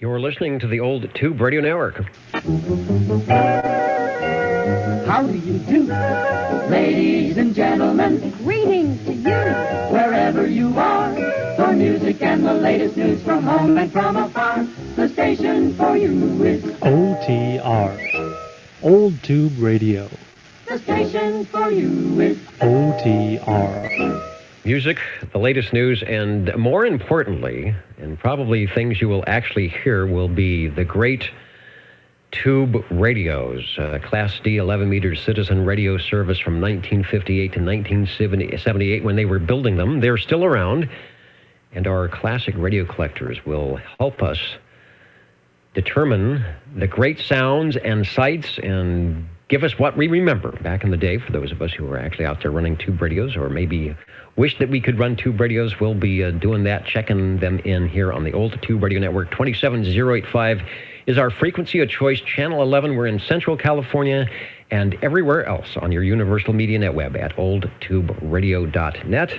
You're listening to the Old Tube Radio Network. How do you do, ladies and gentlemen? Greetings to you. Wherever you are, for music and the latest news from home and from afar, the station for you is OTR, Old Tube Radio. The station for you is OTR. Music, the latest news, and more importantly, and probably things you will actually hear, will be the great tube radios, Class D 11-meter citizen radio service from 1958 to 1978 when they were building them. They're still around, and our classic radio collectors will help us determine the great sounds and sights and give us what we remember back in the day. For those of us who were actually out there running tube radios, or maybe wish that we could run tube radios, we'll be doing that, checking them in here on the Old Tube Radio Network. 27085 is our frequency of choice. Channel 11, we're in Central California and everywhere else on your universal media net web at oldtuberadio.net.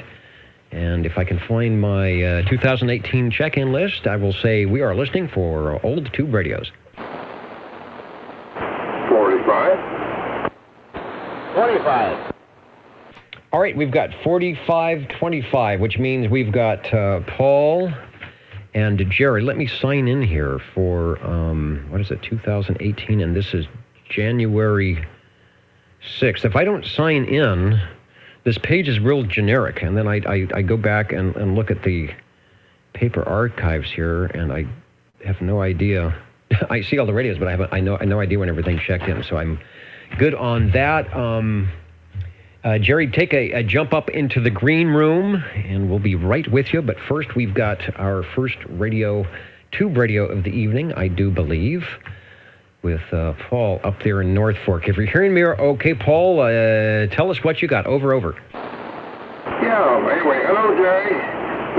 And if I can find my 2018 check-in list, I will say we are listening for Old Tube Radios. 45. 45. All right, we've got 4525, which means we've got Paul and Jerry. Let me sign in here for, 2018, and this is January 6th. If I don't sign in, this page is real generic, and then I go back and look at the paper archives here, and I have no idea. I see all the radios, but I have no idea when everything's checked in, so I'm good on that. Jerry, take a jump up into the green room, and we'll be right with you. But first, we've got our first tube radio of the evening, I do believe, with Paul up there in North Fork. If you're hearing me okay, Paul, tell us what you got. Over. Yeah, anyway, hello, Jerry.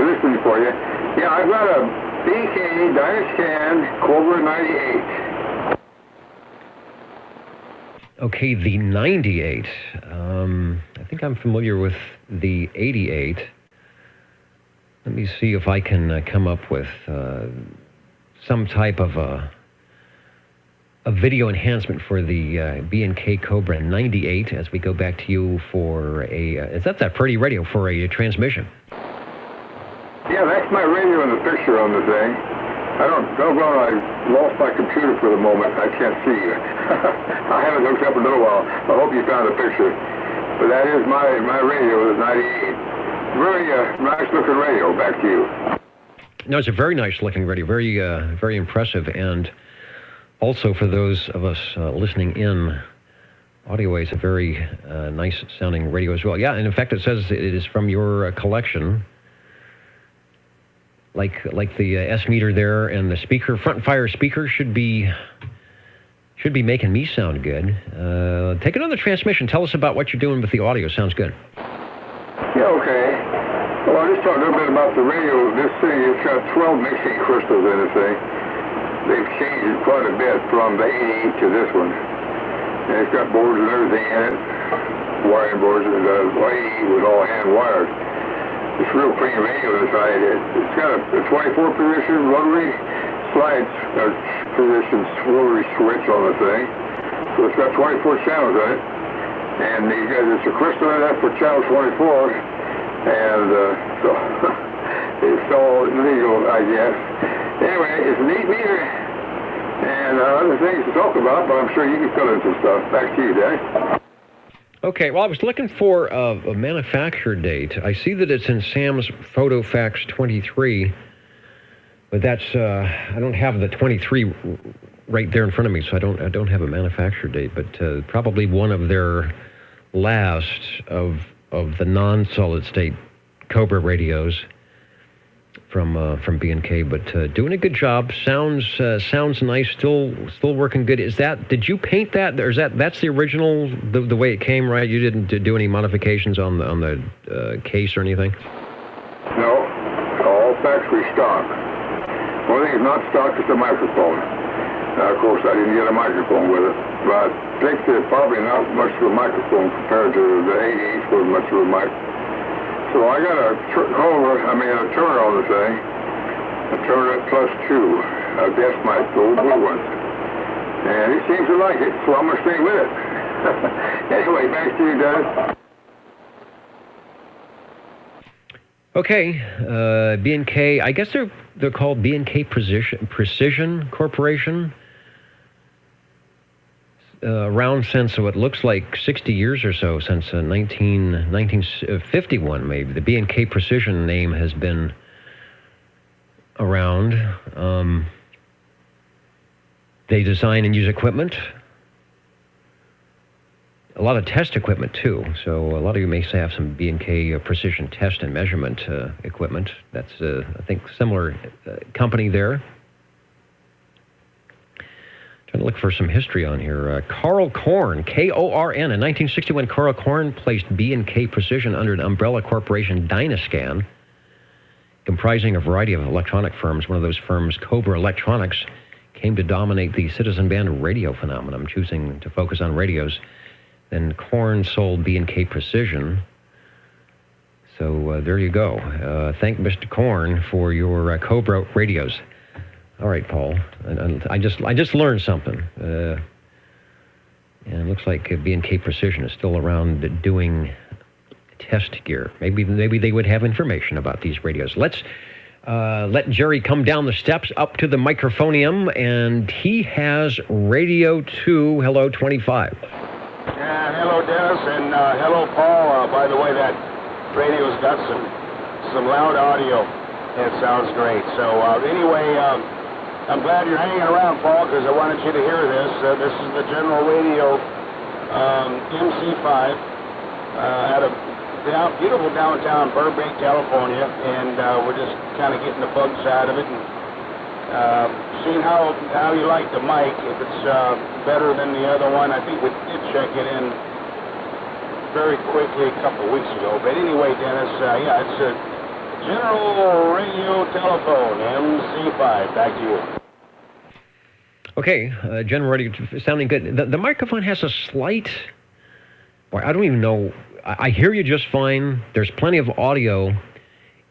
Listening for you. Yeah, I've got a BK Dynascan Cobra 98. Okay, the 98. I think I'm familiar with the 88. Let me see if I can come up with some type of a video enhancement for the B&K Cobra 98 as we go back to you for is that pretty radio for a transmission? Yeah, that's my radio in the picture on the thing. I lost my computer for the moment. I can't see you. I haven't looked up in a little while. I hope you found a picture. But that is my radio, the 98. Very nice looking radio. Back to you. No, it's a very nice looking radio. Very, very impressive. And also for those of us listening in, audio is a very nice sounding radio as well. Yeah, and in fact it says it is from your collection. Like the S meter there, and the speaker, front fire speaker should be making me sound good. Take it on the transmission. Tell us about what you're doing with the audio. Sounds good. Yeah, okay. Well, I'll just talk a little bit about the radio. This thing, it's got 12 mixing crystals in this thing. They've changed it quite a bit from the 88 to this one. And it's got boards and everything in it. Wiring boards, and the 88 was all hand wired. It's real clean radio inside it. It's got a 24-position rotary rotary switch on the thing. So it's got 24 channels in it. And there's a crystal in that for channel 24. And so it's all legal, I guess. Anyway, it's a neat meter. And other things to talk about, but I'm sure you can fill in some stuff. Back to you, Danny. Okay, well, I was looking for a manufacture date. I see that it's in Sam's Photo Fax 23, but that's I don't have the 23 right there in front of me, so I don't have a manufacture date. But probably one of their last of the non-solid state Cobra radios from B&K, but doing a good job. Sounds nice. Still working good. Did you paint that, or that's the original, the way it came, right? You didn't do any modifications on the case or anything? No, all factory stock. One thing is not stock is the microphone. Now, of course, I didn't get a microphone with it, but I think there's probably not much of a microphone compared to the 88 was much of a mic. So I got a turner on the thing, a turner +2, guess my old blue ones. And he seems to like it, so I'm going to stay with it. Anyway, back to you, Dennis. Okay, B&K, I guess they're called B&K Precision Corporation. Around since what looks like 60 years or so, since 1951 maybe. The B&K Precision name has been around. They design and use equipment. A lot of test equipment, too. So a lot of you may have some B&K precision test and measurement equipment. That's, I think, similar company there. Trying to look for some history on here. Carl Korn, K-O-R-N. In 1961, Carl Korn placed B&K Precision under an umbrella corporation, Dynascan, comprising a variety of electronic firms. One of those firms, Cobra Electronics, came to dominate the citizen band radio phenomenon, choosing to focus on radios. Then Korn sold B&K Precision. So there you go. Thank Mr. Korn for your Cobra radios. All right, Paul. I just learned something. And it looks like B&K Precision is still around doing test gear. Maybe they would have information about these radios. Let's let Jerry come down the steps up to the microphonium, and he has Radio 2, hello, 25. Hello, Dennis, and hello, Paul. By the way, that radio's got some loud audio. It sounds great. So anyway, I'm glad you're hanging around, Paul, because I wanted you to hear this. This is the General Radio MC5 out of beautiful downtown Burbank, California, and we're just kind of getting the bugs out of it and seeing how you like the mic. If it's better than the other one, I think we did check it in very quickly a couple of weeks ago. But anyway, Dennis, yeah, it's a General Radio Telephone, MC5. Back to you. Okay, General Radio, sounding good. The microphone has a slight, or I don't even know, I hear you just fine. There's plenty of audio.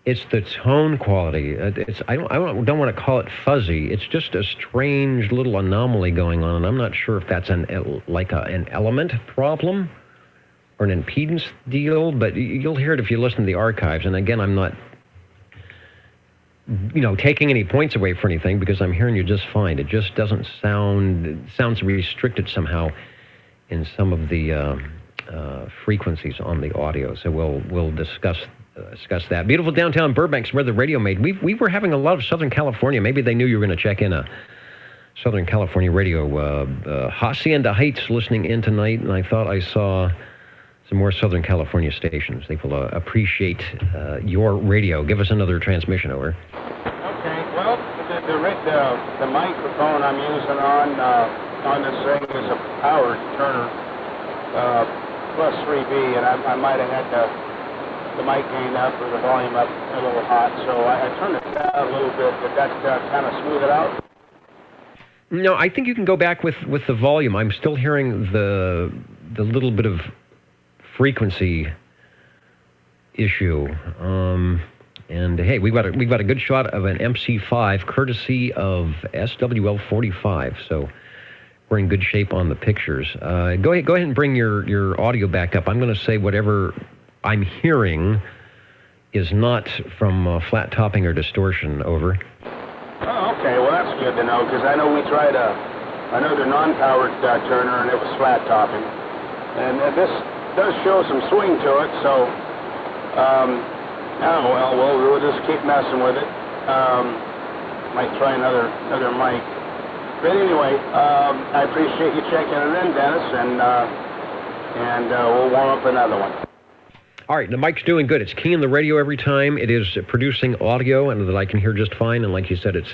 It's the tone quality. I don't want to call it fuzzy. It's just a strange little anomaly going on, and I'm not sure if that's an element problem or an impedance deal, but you'll hear it if you listen to the archives. And again, I'm not, taking any points away for anything, because I'm hearing you just fine. It just doesn't sound, it sounds restricted somehow in some of the frequencies on the audio. So we'll discuss that. Beautiful downtown Burbank's where the radio made. We were having a lot of Southern California. Maybe they knew you were going to check in a Southern California radio. Hacienda Heights listening in tonight, and I thought I saw some more Southern California stations. They will appreciate your radio. Give us another transmission, over. Okay, well, the microphone I'm using on this thing is a powered Turner plus 3B, and I might have had the mic gain up or the volume up a little hot, so I turned it down a little bit. Did that kind of smooth it out? No, I think you can go back with the volume. I'm still hearing the little bit of frequency issue. And hey, we've got a good shot of an MC5 courtesy of SWL 45. So we're in good shape on the pictures. Go ahead and bring your audio back up. I'm going to say whatever I'm hearing is not from flat topping or distortion, over. Oh, okay. Well, that's good to know, because I know we tried another non-powered Turner, and it was flat topping. And this does show some swing to it, so, we'll just keep messing with it. Might try another mic. But anyway, I appreciate you checking it in, Dennis, and we'll warm up another one. All right, the mic's doing good. It's keying the radio every time. It is producing audio, and that I can hear just fine. And like you said, it's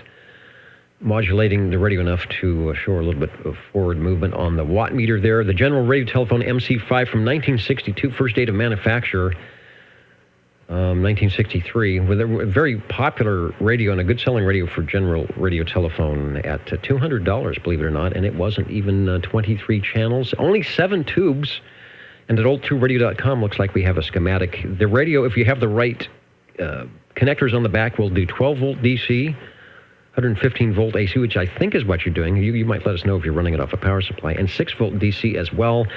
modulating the radio enough to show a little bit of forward movement on the watt meter there. The General Radio Telephone MC5 from 1962, first date of manufacture, 1963, with a very popular radio and a good selling radio for General Radio Telephone at $200, believe it or not. And it wasn't even 23 channels, only 7 tubes. And at old2radio.com, looks like we have a schematic. The radio, if you have the right connectors on the back, will do 12-volt DC, 115 volt AC, which I think is what you're doing. You might let us know if you're running it off a power supply, and 6 volt DC as well.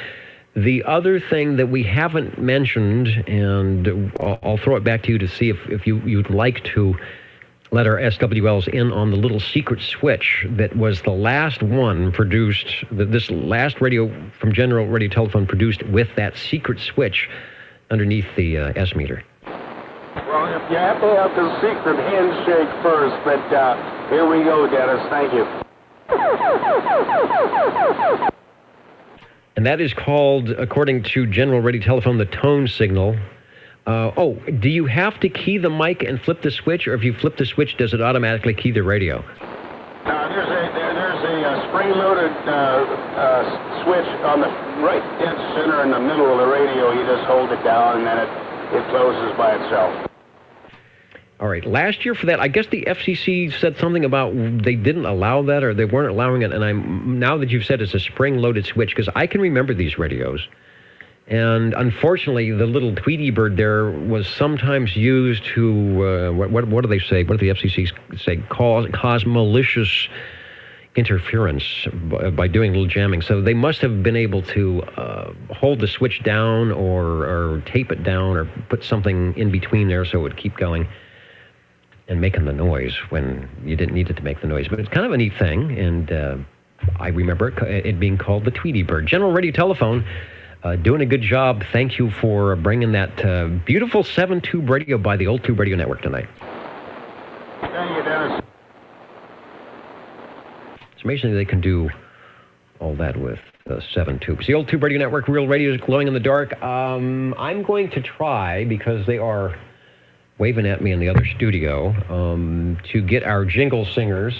The other thing that we haven't mentioned, and I'll throw it back to you to see if you'd like to let our SWLs in on the little secret switch that was the last one produced, this last radio from General Radio Telephone produced with that secret switch underneath the S meter. Well, you have to have the secret handshake first, but here we go, Dennis. Thank you. And that is called, according to General Radio Telephone, the tone signal. Do you have to key the mic and flip the switch, or if you flip the switch, does it automatically key the radio? There's a spring-loaded switch on the right dead center in the middle of the radio. You just hold it down, and then it closes by itself. All right. Last year for that, I guess the FCC said something about they didn't allow that, or they weren't allowing it. And now that you've said it's a spring-loaded switch, because I can remember these radios. And unfortunately, the little Tweety bird there was sometimes used to, what do they say? What do the FCC say? Cause malicious interference by doing a little jamming. So they must have been able to hold the switch down or tape it down or put something in between there so it would keep going and making the noise when you didn't need it to make the noise. But it's kind of a neat thing, and I remember it being called the Tweety bird. General Radio Telephone, doing a good job. Thank you for bringing that beautiful 7-tube radio by the Old Tube Radio Network tonight. Thank you, Dennis. It's amazing they can do all that with 7 tubes. The Old Tube Radio Network, real radio is glowing in the dark. I'm going to try, because they are waving at me in the other studio, to get our jingle singers.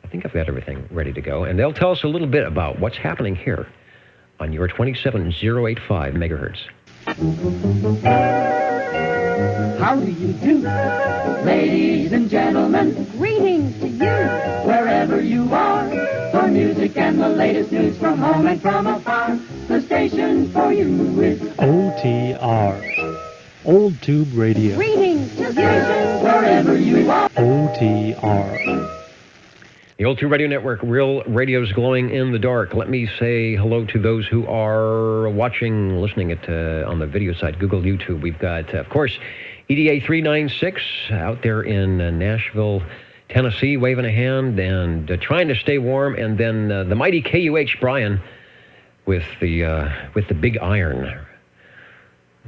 I think I've got everything ready to go, and they'll tell us a little bit about what's happening here on your 27085 megahertz. How do you do, ladies and gentlemen? Greetings to you, wherever you are. For music and the latest news from home and from afar, the station for you is OTR, Old Tube Radio. Greetings to you, wherever you are. OTR. The Old Tube Radio Network, real radio's glowing in the dark. Let me say hello to those who are watching, listening on the video side, Google, YouTube. We've got, of course, EDA 396 out there in Nashville, Tennessee, waving a hand and trying to stay warm. And then the mighty KUH Brian with the big iron,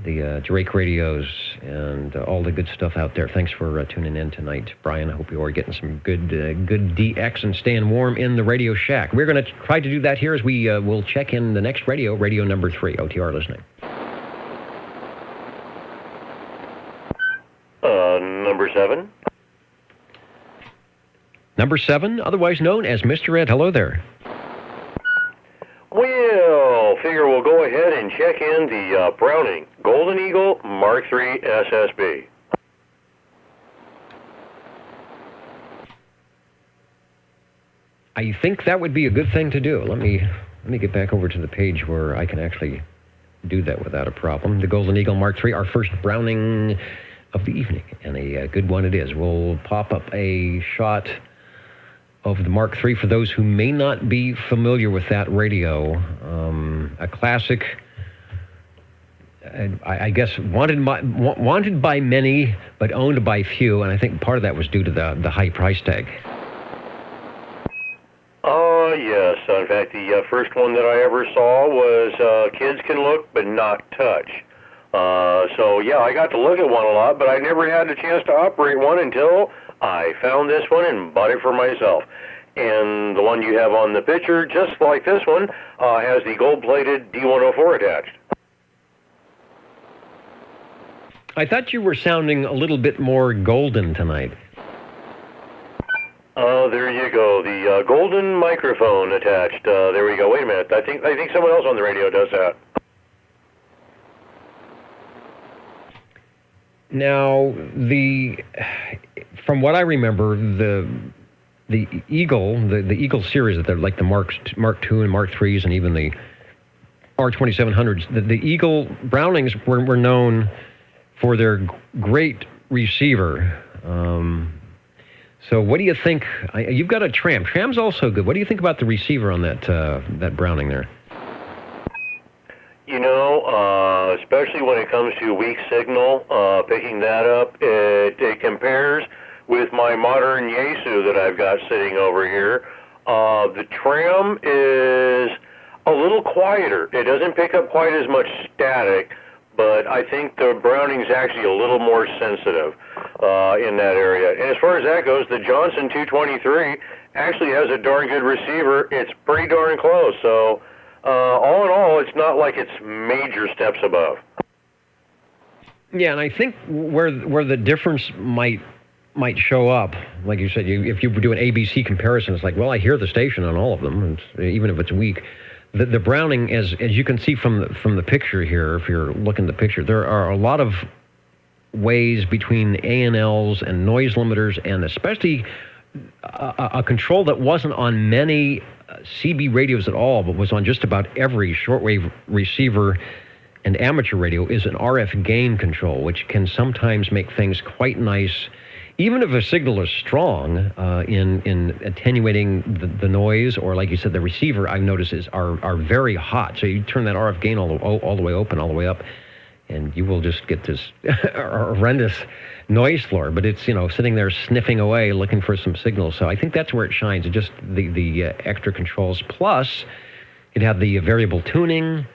the Drake radios, and all the good stuff out there. Thanks for tuning in tonight, Brian. I hope you are getting some good DX and staying warm in the Radio Shack. We're going to try to do that here as we will check in the next radio number 3, OTR listening. Number 7. Number 7, otherwise known as Mr. Ed. Hello there. Well, figure we'll go ahead and check in the Browning Golden Eagle Mark III SSB. I think that would be a good thing to do. Let me get back over to the page where I can actually do that without a problem. The Golden Eagle Mark III, our first Browning of the evening, and a good one it is. We'll pop up a shot of the Mark III for those who may not be familiar with that radio. A classic, I guess, wanted by many, but owned by few, and I think part of that was due to the high price tag. Yes. In fact, the first one that I ever saw was Kids Can Look But Not Touch. So, yeah, I got to look at one a lot, but I never had the chance to operate one until I found this one and bought it for myself. And the one you have on the picture, just like this one, has the gold-plated D104 attached. I thought you were sounding a little bit more golden tonight. There you go. The golden microphone attached. There we go. Wait a minute. I think someone else on the radio does that. Now, from what I remember, the Eagle, the Eagle series, that they're like the Mark II and Mark IIIs and even the R2700s, the Eagle Brownings were known for their great receiver. So what do you think? You've got a tram. Tram's also good. What do you think about the receiver on that Browning there? You know, especially when it comes to weak signal, picking that up, it compares with my modern Yaesu that I've got sitting over here. The tram is a little quieter. It doesn't pick up quite as much static, but I think the Browning's actually a little more sensitive in that area. And as far as that goes, the Johnson 223 actually has a darn good receiver. It's pretty darn close. So all in all, it's not like it's major steps above. Yeah, and I think where the difference might show up, like you said, if you do an ABC comparison, it's like, well, I hear the station on all of them, even if it's weak. The Browning, as you can see from the picture here, if you're looking at the picture, there are a lot of ways between A&Ls and noise limiters, and especially a control that wasn't on many CB radios at all, but was on just about every shortwave receiver and amateur radio, is an RF gain control, which can sometimes make things quite nice, even if a signal is strong, in attenuating the noise, or like you said, the receiver, I've noticed, are very hot. So you turn that RF gain all the way open, all the way up, and you will just get this horrendous noise floor. But it's, sitting there sniffing away, looking for some signals. So I think that's where it shines, just the extra controls. Plus, it had the variable tuning.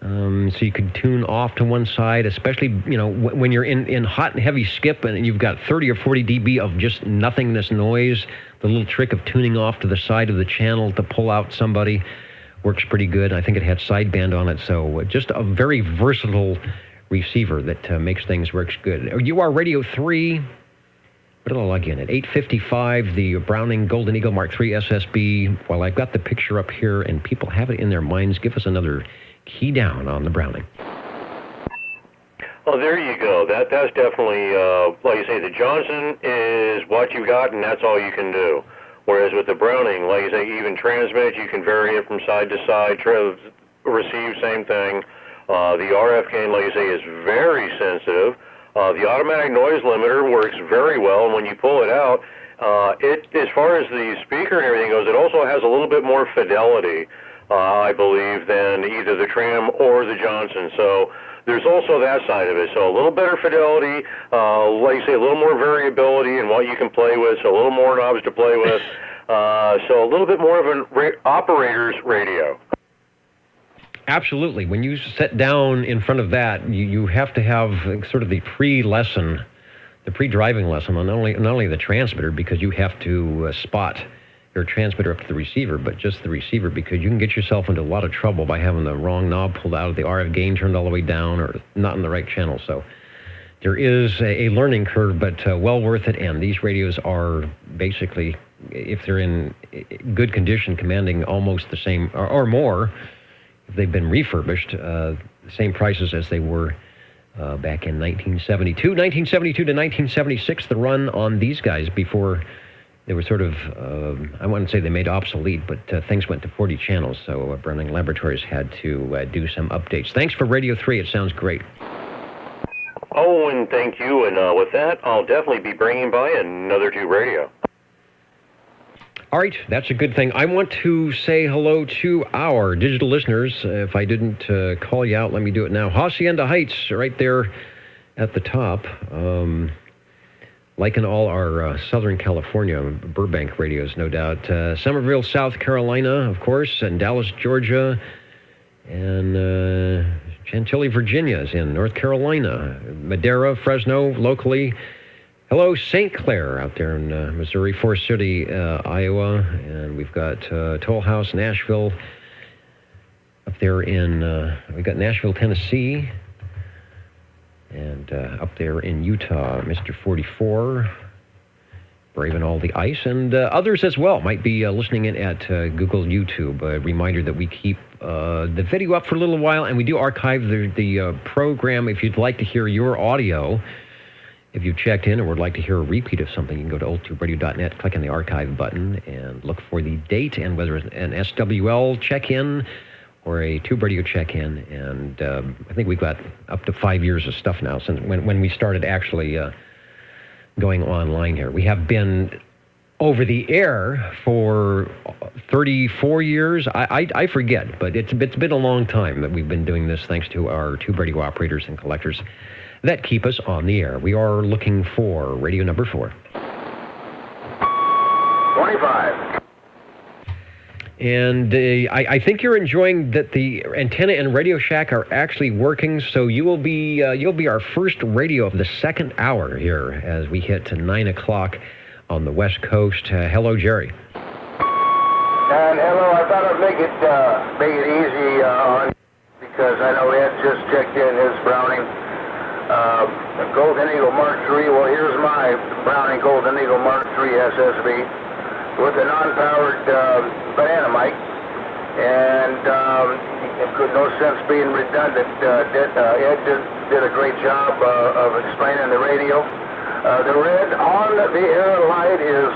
So you could tune off to one side, especially, when you're in hot and heavy skip and you've got 30 or 40 dB of just nothingness noise. The little trick of tuning off to the side of the channel to pull out somebody works pretty good. I think it had sideband on it, so just a very versatile receiver that makes things works good. UR Radio 3, what did I log in at? 855, the Browning Golden Eagle Mark III SSB. While I've got the picture up here and people have it in their minds, give us another key down on the Browning. Oh, there you go. That's definitely, like you say, the Johnson is what you got, and that's all you can do. Whereas with the Browning, like you say, even transmit, you can vary it from side to side, receive, same thing. The RF gain, like you say, is very sensitive. The automatic noise limiter works very well, and when you pull it out, as far as the speaker and everything goes, it also has a little bit more fidelity, I believe, than either the Tram or the Johnson. So there's also that side of it. So a little better fidelity, like you say, a little more variability in what you can play with, so a little more knobs to play with. So a little bit more of an operator's radio. Absolutely. When you sit down in front of that, you have to have sort of the pre-lesson, the pre-driving lesson on not only the transmitter, because you have to spot your transmitter up to the receiver, but just the receiver, because you can get yourself into a lot of trouble by having the wrong knob pulled out, the RF gain turned all the way down, or not in the right channel. So there is a learning curve, but well worth it. And these radios are basically, if they're in good condition, commanding almost the same or more. If they've been refurbished, the same prices as they were back in 1972. 1972 to 1976, the run on these guys before they were sort of, I wouldn't say they made obsolete, but things went to 40 channels, so Browning Laboratories had to do some updates. Thanks for Radio 3. It sounds great. Oh, and thank you. And with that, I'll definitely be bringing by another tube radio. All right, that's a good thing. I want to say hello to our digital listeners. If I didn't call you out, let me do it now. Hacienda Heights, right there at the top. Like in all our Southern California Burbank radios, no doubt. Somerville, South Carolina, of course, and Dallas, Georgia, and Chantilly, Virginia is in North Carolina. Madera, Fresno, locally. Hello, St. Clair out there in Missouri, Forest City, Iowa, and we've got Toll House, Nashville, up there in, we've got Nashville, Tennessee, and up there in Utah, Mr. 44, braving all the ice, and others as well might be listening in at Google YouTube. A reminder that we keep the video up for a little while, and we do archive the program. If you'd like to hear your audio, if you've checked in or would like to hear a repeat of something, you can go to oldtuberadio.net, click on the archive button, and look for the date and whether it's an SWL check-in or a tube radio check-in. And I think we've got up to 5 years of stuff now since when we started actually going online here. We have been over the air for 34 years. I forget, but it's been a long time that we've been doing this, thanks to our tube radio operators and collectors that keep us on the air. We are looking for radio number 4. 25. And I think you're enjoying that the antenna and Radio Shack are actually working, so you'll be our first radio of the second hour here as we hit to 9 o'clock on the West Coast. Hello, Jerry. And hello, I thought I'd make it easy on, because I know Ed just checked in his Browning Golden Eagle Mark III. Well, here's my Browning Golden Eagle Mark III SSB with a non-powered banana mic, and no sense being redundant. Ed did a great job of explaining the radio. The red on the air light is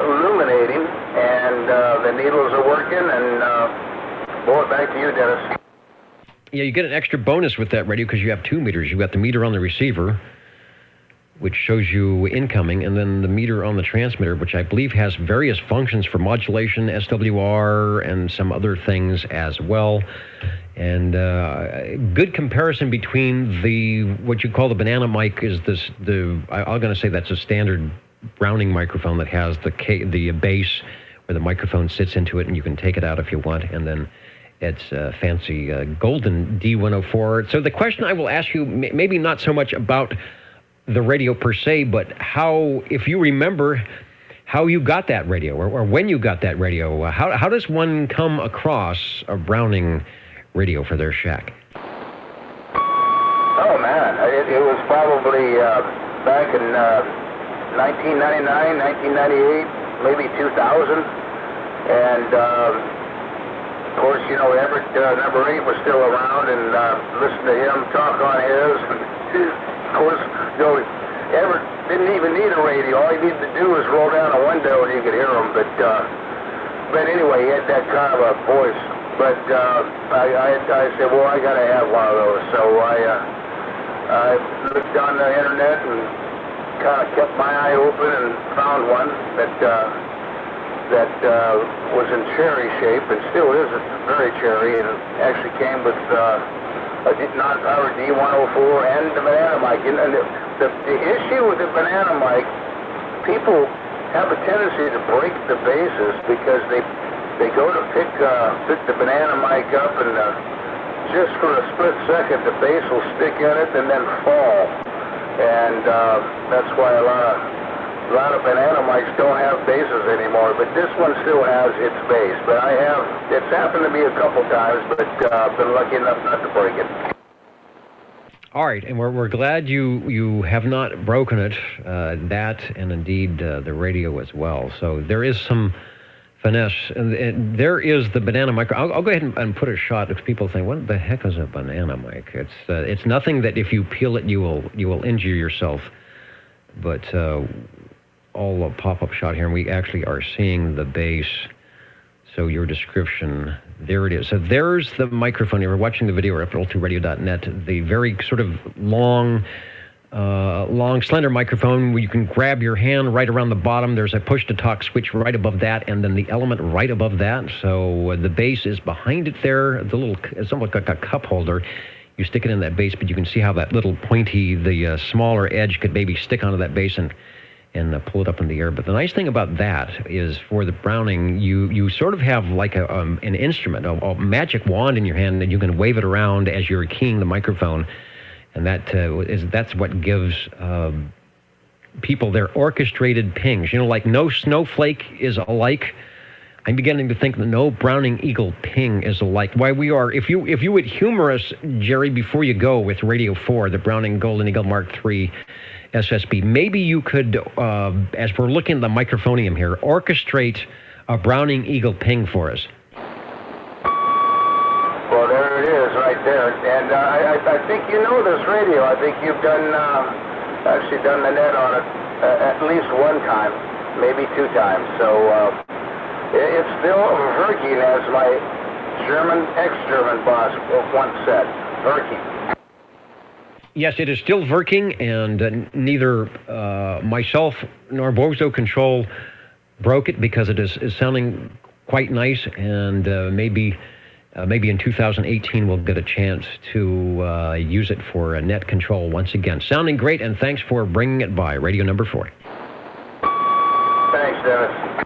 illuminating, and the needles are working, and boy, back to you, Dennis. Yeah, you get an extra bonus with that radio because you have 2 meters. You've got the meter on the receiver, which shows you incoming, and then the meter on the transmitter, which I believe has various functions for modulation, SWR, and some other things as well. And good comparison between what you call the banana mic is I'm going to say that's a standard Browning microphone that has the base where the microphone sits into it, and you can take it out if you want, and then it's fancy golden D104. So the question I will ask you, maybe not so much about the radio per se, but if you remember how you got that radio, or when you got that radio, how does one come across a Browning radio for their shack? Oh man, it was probably back in 1999, 1998, maybe 2000, and of course, you know, Everett number 8 was still around, and listened to him talk on his. Of course, you know, Everett didn't even need a radio. All he needed to do was roll down a window and you could hear him. But anyway, he had that kind of a voice. But I said, well, I got to have one of those. So I looked on the internet and kind of kept my eye open and found one that was in cherry shape, and still is very cherry, and actually came with a non-powered D104 and the banana mic. And the issue with the banana mic, people have a tendency to break the bases because they go to pick the banana mic up, and just for a split second the base will stick in it and then fall, and that's why a lot of banana mics don't have bases anymore. But this one still has its base. But it's happened to me a couple times, but I've been lucky enough not to break it. All right, and we're glad you have not broken it, that and indeed the radio as well. So there is some finesse, and there is the banana mic. I'll go ahead and put a shot. If people think, what the heck is a banana mic? It's nothing that if you peel it you will injure yourself. But all a pop-up shot here, and we actually are seeing the base. So your description, there it is. So there's the microphone. You're watching the video at old2radio.net. The very sort of long, slender microphone where you can grab your hand right around the bottom. There's a push-to-talk switch right above that, and then the element right above that. So the base is behind it there. It's almost like a cup holder. You stick it in that base, but you can see how that little pointy, the smaller edge could maybe stick onto that base and pull it up in the air. But the nice thing about that is for the Browning, you sort of have like an instrument, a magic wand in your hand, and you can wave it around as you're keying the microphone. And that's what gives people their orchestrated pings. You know, like no snowflake is alike. I'm beginning to think that no Browning Eagle ping is alike. Why we are, if you would humor us, Jerry, before you go with Radio 4, the Browning Golden Eagle Mark III SSB, maybe you could, as we're looking at the microphonium here, orchestrate a Browning Eagle ping for us. Well, there it is right there. And I think you know this radio. I think you've actually done the net on it at least one time, maybe 2 times. So it's still working, as my ex-German boss once said, working. Yes, it is still working, and neither myself nor Bozo Control broke it because it is sounding quite nice, and maybe in 2018 we'll get a chance to use it for net control once again. Sounding great, and thanks for bringing it by. Radio number 4. Thanks, Dennis.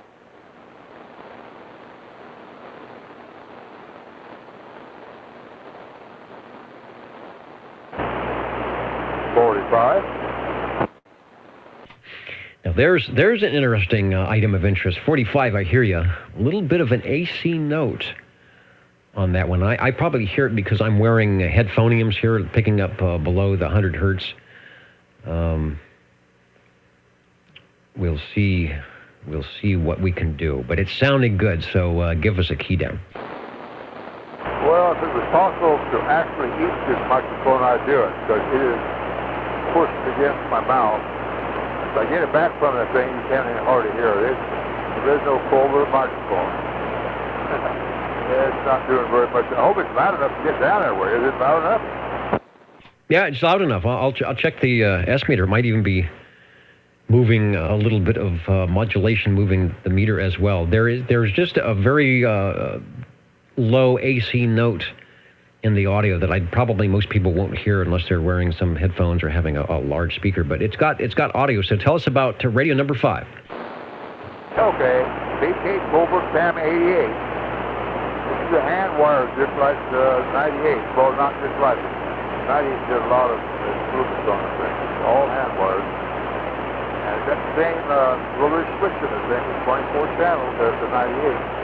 45. Now, there's an interesting item of interest. 45, I hear you. A little bit of an AC note on that one. I probably hear it because I'm wearing headphoniums here, picking up below the 100 hertz. We'll see what we can do. But it's sounding good, so give us a key down. Well, if it was possible to actually eat this microphone, I'd do it, because it is pushed against my mouth. If I get it back from that thing, you can't even hardly hear it. There is no Cobra microphone. It's not doing very much. I hope it's loud enough to get down that way. Is it loud enough? Yeah, it's loud enough. I'll check the S meter. It might even be moving a little bit of modulation, moving the meter as well. There's just a very low AC note in the audio that probably most people won't hear unless they're wearing some headphones or having a large speaker. But it's got audio. So tell us about radio number 5. Okay, BK Cobra CAM 88. This is a hand wire just like 98. Well, not just like it. 98 did a lot of improvements on the thing. It's all hand wires. And it's got the same rotary switch in the thing with 24 channels as the 98.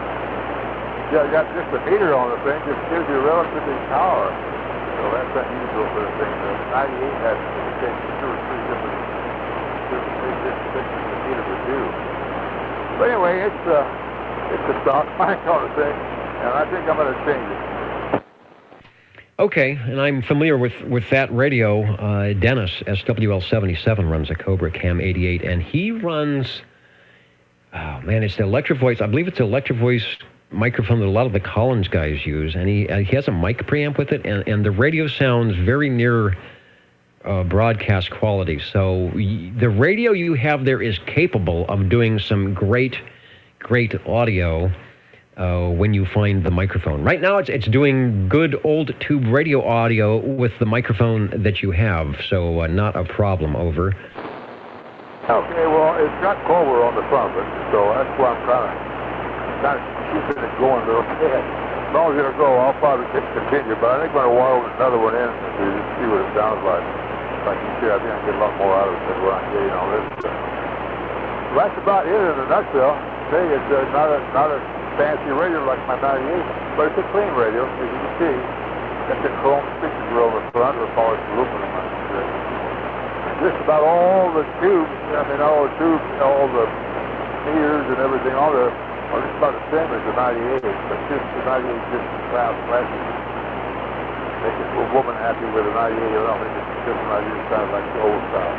Yeah, I got just a meter on the thing, just gives you relatively power. So that's unusual for the thing. The 98 has 2 or 3 different things the meter would do. But anyway, it's a stock mic on the thing, and I think I'm going to change it. Okay, and I'm familiar with that radio. Dennis, SWL77, runs a Cobra CAM 88, and he runs, it's the Electro Voice. I believe it's the Electro Voice microphone that a lot of the Collins guys use, and he has a mic preamp with it, and the radio sounds very near broadcast quality. So the radio you have there is capable of doing some great audio when you find the microphone. Right now it's doing good old tube radio audio with the microphone that you have, so not a problem. Over. Okay, well, it's got Cobra on the front of it, so that's why I'm kind of keeping it going a little bit. As long as it'll go, I'll probably continue, but I think I'm going to wire another one in to see what it sounds like. Like you see, I think I can get a lot more out of it than what I'm getting on this. Well, that's about it in a nutshell. Say it's not a fancy radio like my 98, but it's a clean radio, as you can see. Got the chrome speaker grill in the front, or polished aluminum, I should say. Just about all the tubes, all the meters and everything, all the are just about the same as the 98, but just the 98 just sounds classic. Make a woman happy with a 98, I don't think it's just the 98 sounds like the old style.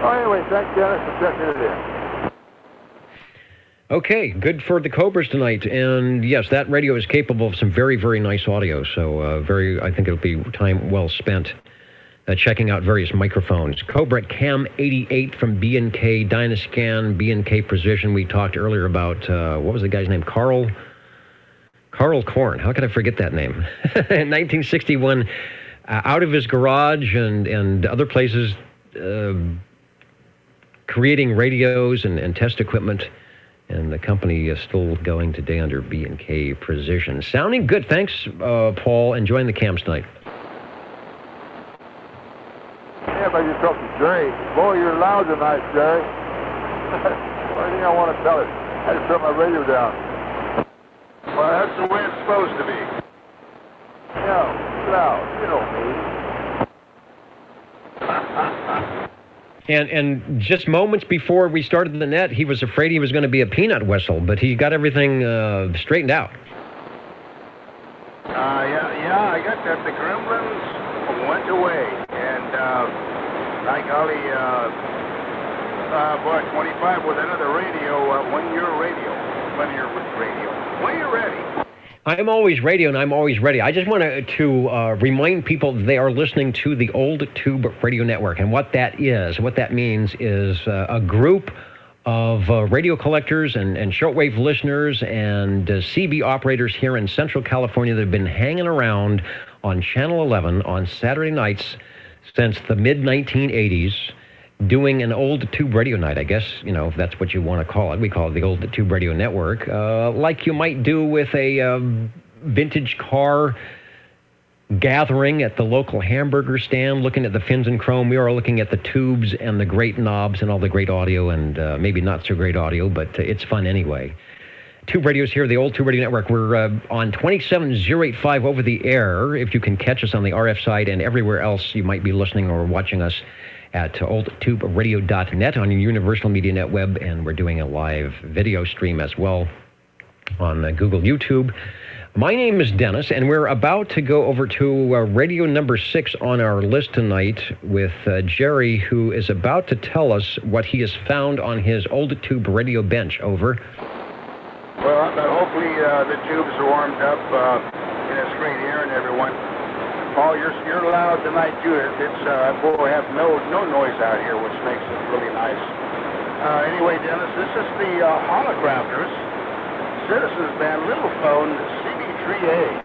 Oh, anyway, thanks, Dennis, for checking it in. Okay, good for the Cobras tonight, and yes, that radio is capable of some very, very nice audio, so I think it'll be time well spent checking out various microphones. Cobra CAM 88 from B&K Dynascan, B&K Precision. We talked earlier about, what was the guy's name? Carl Korn. How could I forget that name? In 1961, out of his garage and other places, creating radios and test equipment, and the company is still going today under B&K Precision. Sounding good. Thanks, Paul. Enjoying the cams tonight. Yeah, but you talk to Jerry. Boy, you're loud tonight, Jerry. Only thing I want to tell it, I had to turn my radio down. Well, that's the way it's supposed to be. Yeah, loud. You know me. And just moments before we started the net, he was afraid he was going to be a peanut whistle, but he got everything straightened out. Yeah, I got that. The gremlins went away, and by golly, 25 with another radio, 1 year radio, 1 year radio. When you're ready. I'm always radio, and I'm always ready. I just want to remind people they are listening to the Old Tube Radio Network, and what that means is a group of radio collectors and shortwave listeners and CB operators here in Central California that have been hanging around on Channel 11 on Saturday nights since the mid-1980s, doing an old tube radio night, I guess, if that's what you want to call it. We call it the Old Tube Radio Network, like you might do with a vintage car gathering at the local hamburger stand, looking at the fins and chrome. We are looking at the tubes and the great knobs and all the great audio and maybe not so great audio, but it's fun anyway. Tube Radio's here, the Old Tube Radio Network. We're on 27085 over the air, if you can catch us on the RF side, and everywhere else you might be listening or watching us at oldtuberadio.net on your Universal Media Net web, and we're doing a live video stream as well on Google YouTube. My name is Dennis, and we're about to go over to radio number 6 on our list tonight with Jerry, who is about to tell us what he has found on his Old Tube Radio bench. Over. Well, hopefully the tubes are warmed up, and it's great hearing everyone. Paul, you're loud tonight too. It's we have no noise out here, which makes it really nice. Anyway, Dennis, this is the Holocrafters Citizens Band Little Phone CB3A.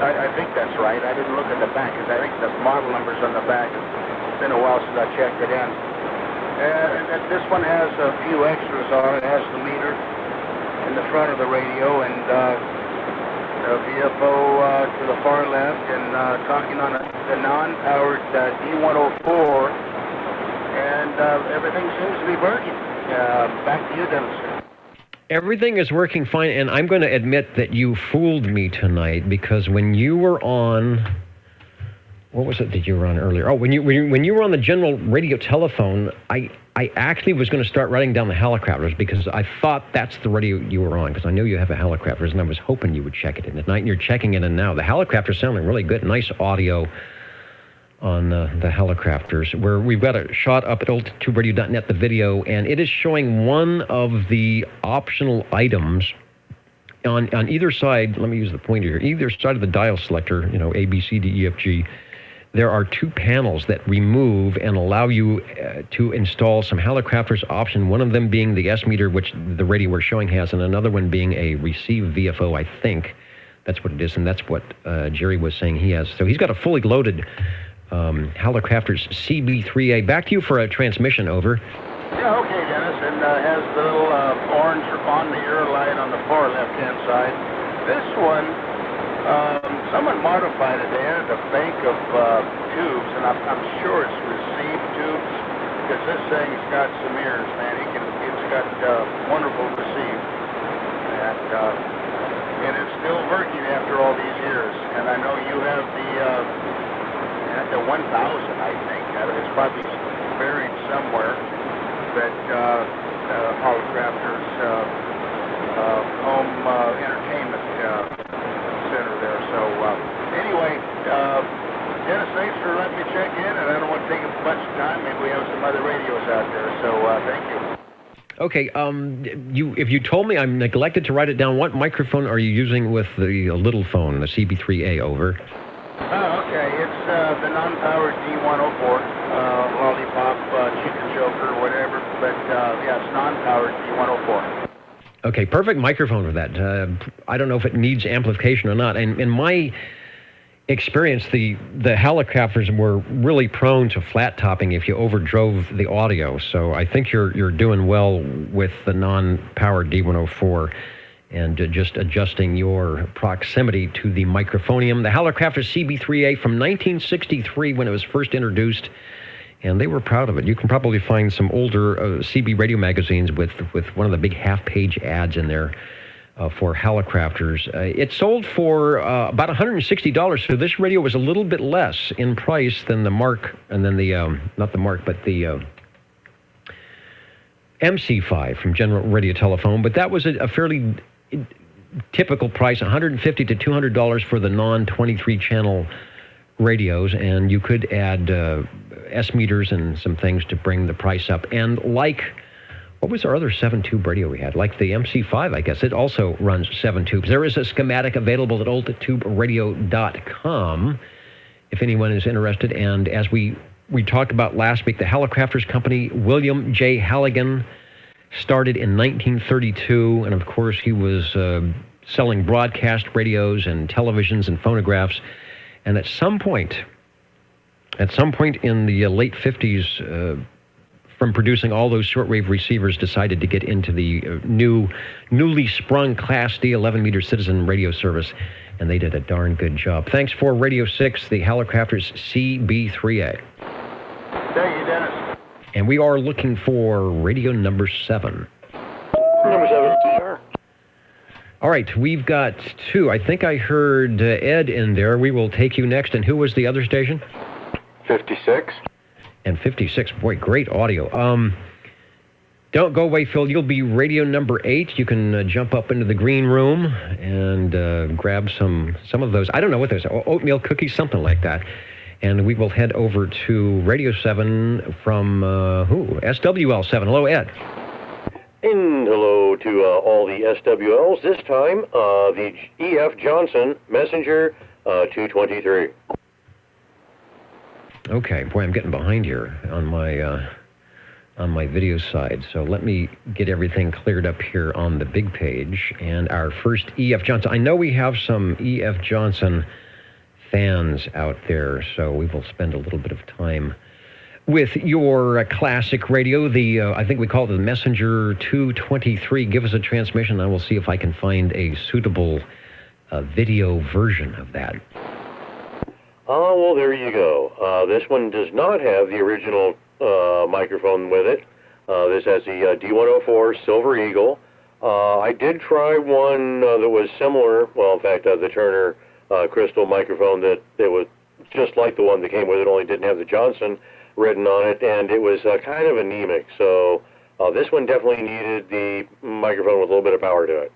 I think that's right. I didn't look at the back because I think the model number's on the back. It's been a while since I checked it in. And this one has a few extras on it. It has the meter in the front of the radio and VFO to the far left, and talking on the non-powered D104, and everything seems to be working. Back to you, Dennis. Everything is working fine, and I'm going to admit that you fooled me tonight, because when you were on, what was it that you were on earlier? Oh, when you were on the general radio telephone, I actually was going to start writing down the Helicrafters, because I thought that's the radio you were on, because I knew you have a Helicrafters, and I was hoping you would check it in at night, and you're checking it in now. The Helicrafters sounding really good, nice audio on the Helicrafters, where we've got a shot up at oldtuberadio.net, the video, and it is showing one of the optional items on either side. Let me use the pointer here. Either side of the dial selector, A, B, C, D, E, F, G, there are two panels that remove and allow you to install some Helicrafters option, one of them being the S meter, which the radio we're showing has, and another one being a receive VFO, I think. That's what it is, and that's what Jerry was saying he has. So he's got a fully loaded Helicrafters CB3A. Back to you for a transmission. Over. Yeah, okay, Dennis, and has the little orange on the ear light on the far left-hand side. This one, someone modified it. They added a bank of tubes, and I'm sure it's receive tubes, because this thing's got some ears, man. It's got wonderful receive, and it's still working after all these years. And I know you have the 1000, I think. It's probably buried somewhere. But Holocrafters home entertainment center there. So anyway, Dennis, thanks for letting me check in, and I don't want to take up much time. Maybe we have some other radios out there. So thank you. Okay, if you told me I neglected to write it down, what microphone are you using with the little phone, the CB3A? Over. Oh, okay. It's the non-powered D104, Lollipop, Chicken Joker, whatever. But yeah, it's non-powered D104. Okay, perfect microphone for that. I don't know if it needs amplification or not. And in my experience, the Helicrafters were really prone to flat topping if you overdrove the audio. So I think you're doing well with the non-powered D104. And just adjusting your proximity to the microphonium. The Helicrafters CB3A from 1963 when it was first introduced, and they were proud of it. You can probably find some older CB radio magazines with one of the big half-page ads in there for Helicrafters. It sold for about $160, so this radio was a little bit less in price than the Mark, and then the, not the Mark, but the MC5 from General Radio Telephone, but that was a fairly typical price, $150 to $200 for the non-23 channel radios, and you could add S meters and some things to bring the price up. And like What was our other 7-tube radio we had? Like the MC5, I guess. It also runs 7 tubes. There is a schematic available at oldtuberadio.com if anyone is interested. And as we talked about last week, the Hallicrafters Company, William J. Halligan, started in 1932. And, of course, he was selling broadcast radios and televisions and phonographs. And at some point in the late 50s, from producing all those shortwave receivers, decided to get into the newly sprung Class D 11-meter citizen radio service, and they did a darn good job. Thanks for Radio 6, the Hallicrafters CB3A. Thank you, Dennis. And we are looking for radio number 7. Number 7, TR. All right, we've got 2. I think I heard Ed in there. We will take you next. And who was the other station? 56. And 56, boy, great audio. Don't go away, Phil. You'll be radio number 8. You can jump up into the green room and grab some of those. I don't know what those are. Oatmeal cookies, something like that. And we will head over to Radio 7 from who? SWL7. Hello, Ed. And hello to all the SWLs. This time, the E.F. Johnson Messenger 223. Okay, boy, I'm getting behind here on my video side. So let me get everything cleared up here on the big page. And our first E.F. Johnson. I know we have some E.F. Johnson fans out there, so we will spend a little bit of time with your classic radio. I think we call it the Messenger 223. Give us a transmission. I will see if I can find a suitable video version of that. Oh, well, there you go. This one does not have the original microphone with it. This has the D104 Silver Eagle. I did try one that was similar. Well, in fact, the Turner crystal microphone that was just like the one that came with it, only didn't have the Johnson written on it, and it was kind of anemic. So this one definitely needed the microphone with a little bit of power to it.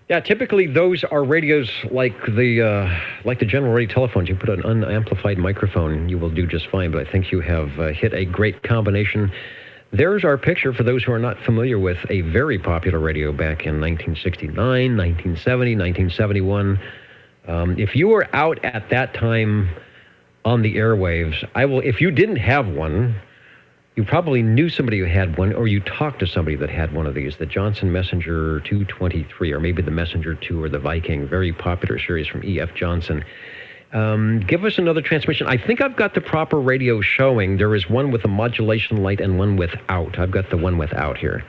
Yeah, typically those are radios like the general radio telephones. You put an unamplified microphone, you will do just fine. But I think you have hit a great combination. There's our picture for those who are not familiar with a very popular radio back in 1969, 1970, 1971. If you were out at that time on the airwaves, if you didn't have one, you probably knew somebody who had one, or you talked to somebody that had one of these, the Johnson Messenger 223, or maybe the Messenger 2 or the Viking, very popular series from E.F. Johnson. Give us another transmission. I think I've got the proper radio showing. There is one with a modulation light and one without. I've got the one without here.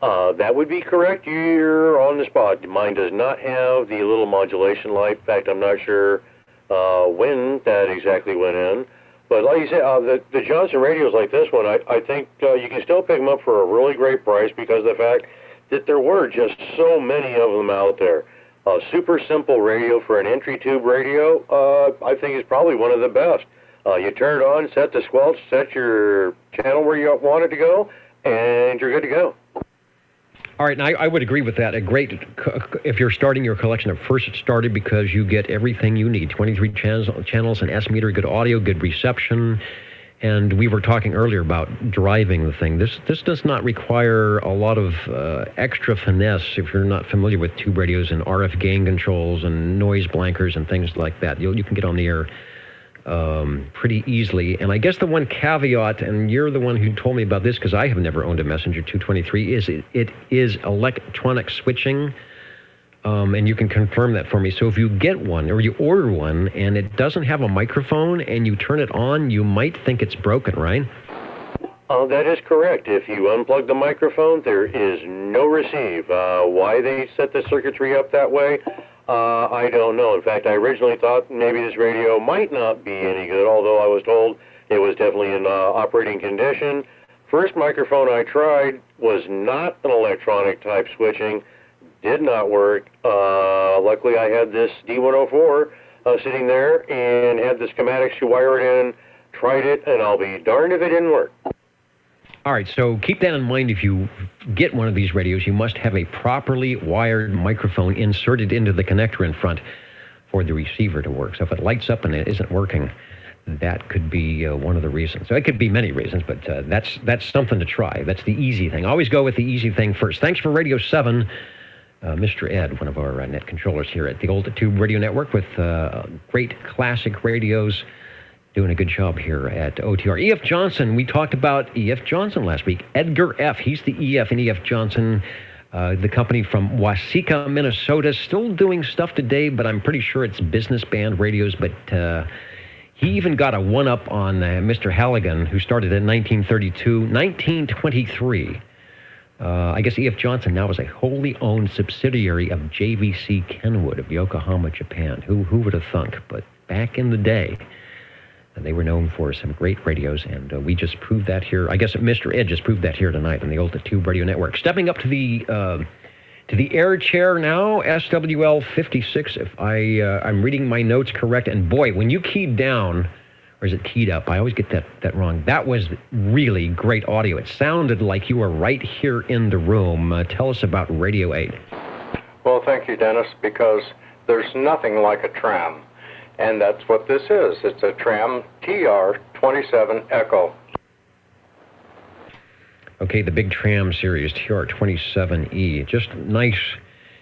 That would be correct. You're on the spot. Mine does not have the little modulation light. In fact, I'm not sure when that exactly went in. But like you said, the Johnson radios like this one, I think you can still pick them up for a really great price because of the fact that there were just so many of them out there. A super simple radio for an entry tube radio, I think is probably one of the best. You turn it on, set the squelch, set your channel where you want it to go, and you're good to go. All right, and I would agree with that. A great, if you're starting your collection, at first it started because you get everything you need. 23 channels, an S-meter, good audio, good reception. And we were talking earlier about driving the thing. This does not require a lot of extra finesse if you're not familiar with tube radios and RF gain controls and noise blankers and things like that. You can get on the air pretty easily. And I guess the one caveat, and you're the one who told me about this because I have never owned a Messenger 223, is it is electronic switching. And you can confirm that for me. So if you get one or you order one and it doesn't have a microphone and you turn it on, you might think it's broken, right? That is correct. If you unplug the microphone, there is no receive. Why they set the circuitry up that way, I don't know. In fact, I originally thought maybe this radio might not be any good, although I was told it was definitely in operating condition. First microphone I tried was not an electronic type switching. Did not work. Luckily, I had this D104 sitting there and had the schematics to wire it in, tried it, and I'll be darned if it didn't work. All right, so keep that in mind. If you get one of these radios, you must have a properly wired microphone inserted into the connector in front for the receiver to work. So if it lights up and it isn't working, that could be one of the reasons. So it could be many reasons, but that's something to try. That's the easy thing. Always go with the easy thing first. Thanks for Radio 7, Mr. Ed, one of our net controllers here at the Old Tube Radio Network with great classic radios, doing a good job here at OTR. E.F. Johnson, we talked about E.F. Johnson last week. Edgar F., he's the E.F. in E.F. Johnson, the company from Waseca, Minnesota, still doing stuff today, but I'm pretty sure it's business band radios, but he even got a one-up on Mr. Halligan, who started in 1932, 1923. I guess E.F. Johnson now is a wholly owned subsidiary of JVC Kenwood of Yokohama, Japan. Who would have thunk? But back in the day, they were known for some great radios, and we just proved that here. I guess Mr. Ed just proved that here tonight on the Old Tube Radio Network. Stepping up to the air chair now, SWL 56. If I'm reading my notes correct, and boy, when you keyed down, or is it keyed up? I always get that wrong. That was really great audio. It sounded like you were right here in the room. Tell us about Radio 8. Well, thank you, Dennis, because there's nothing like a tram. And that's what this is. It's a tram TR-27 Echo. Okay, the big tram series, TR-27E. Just nice,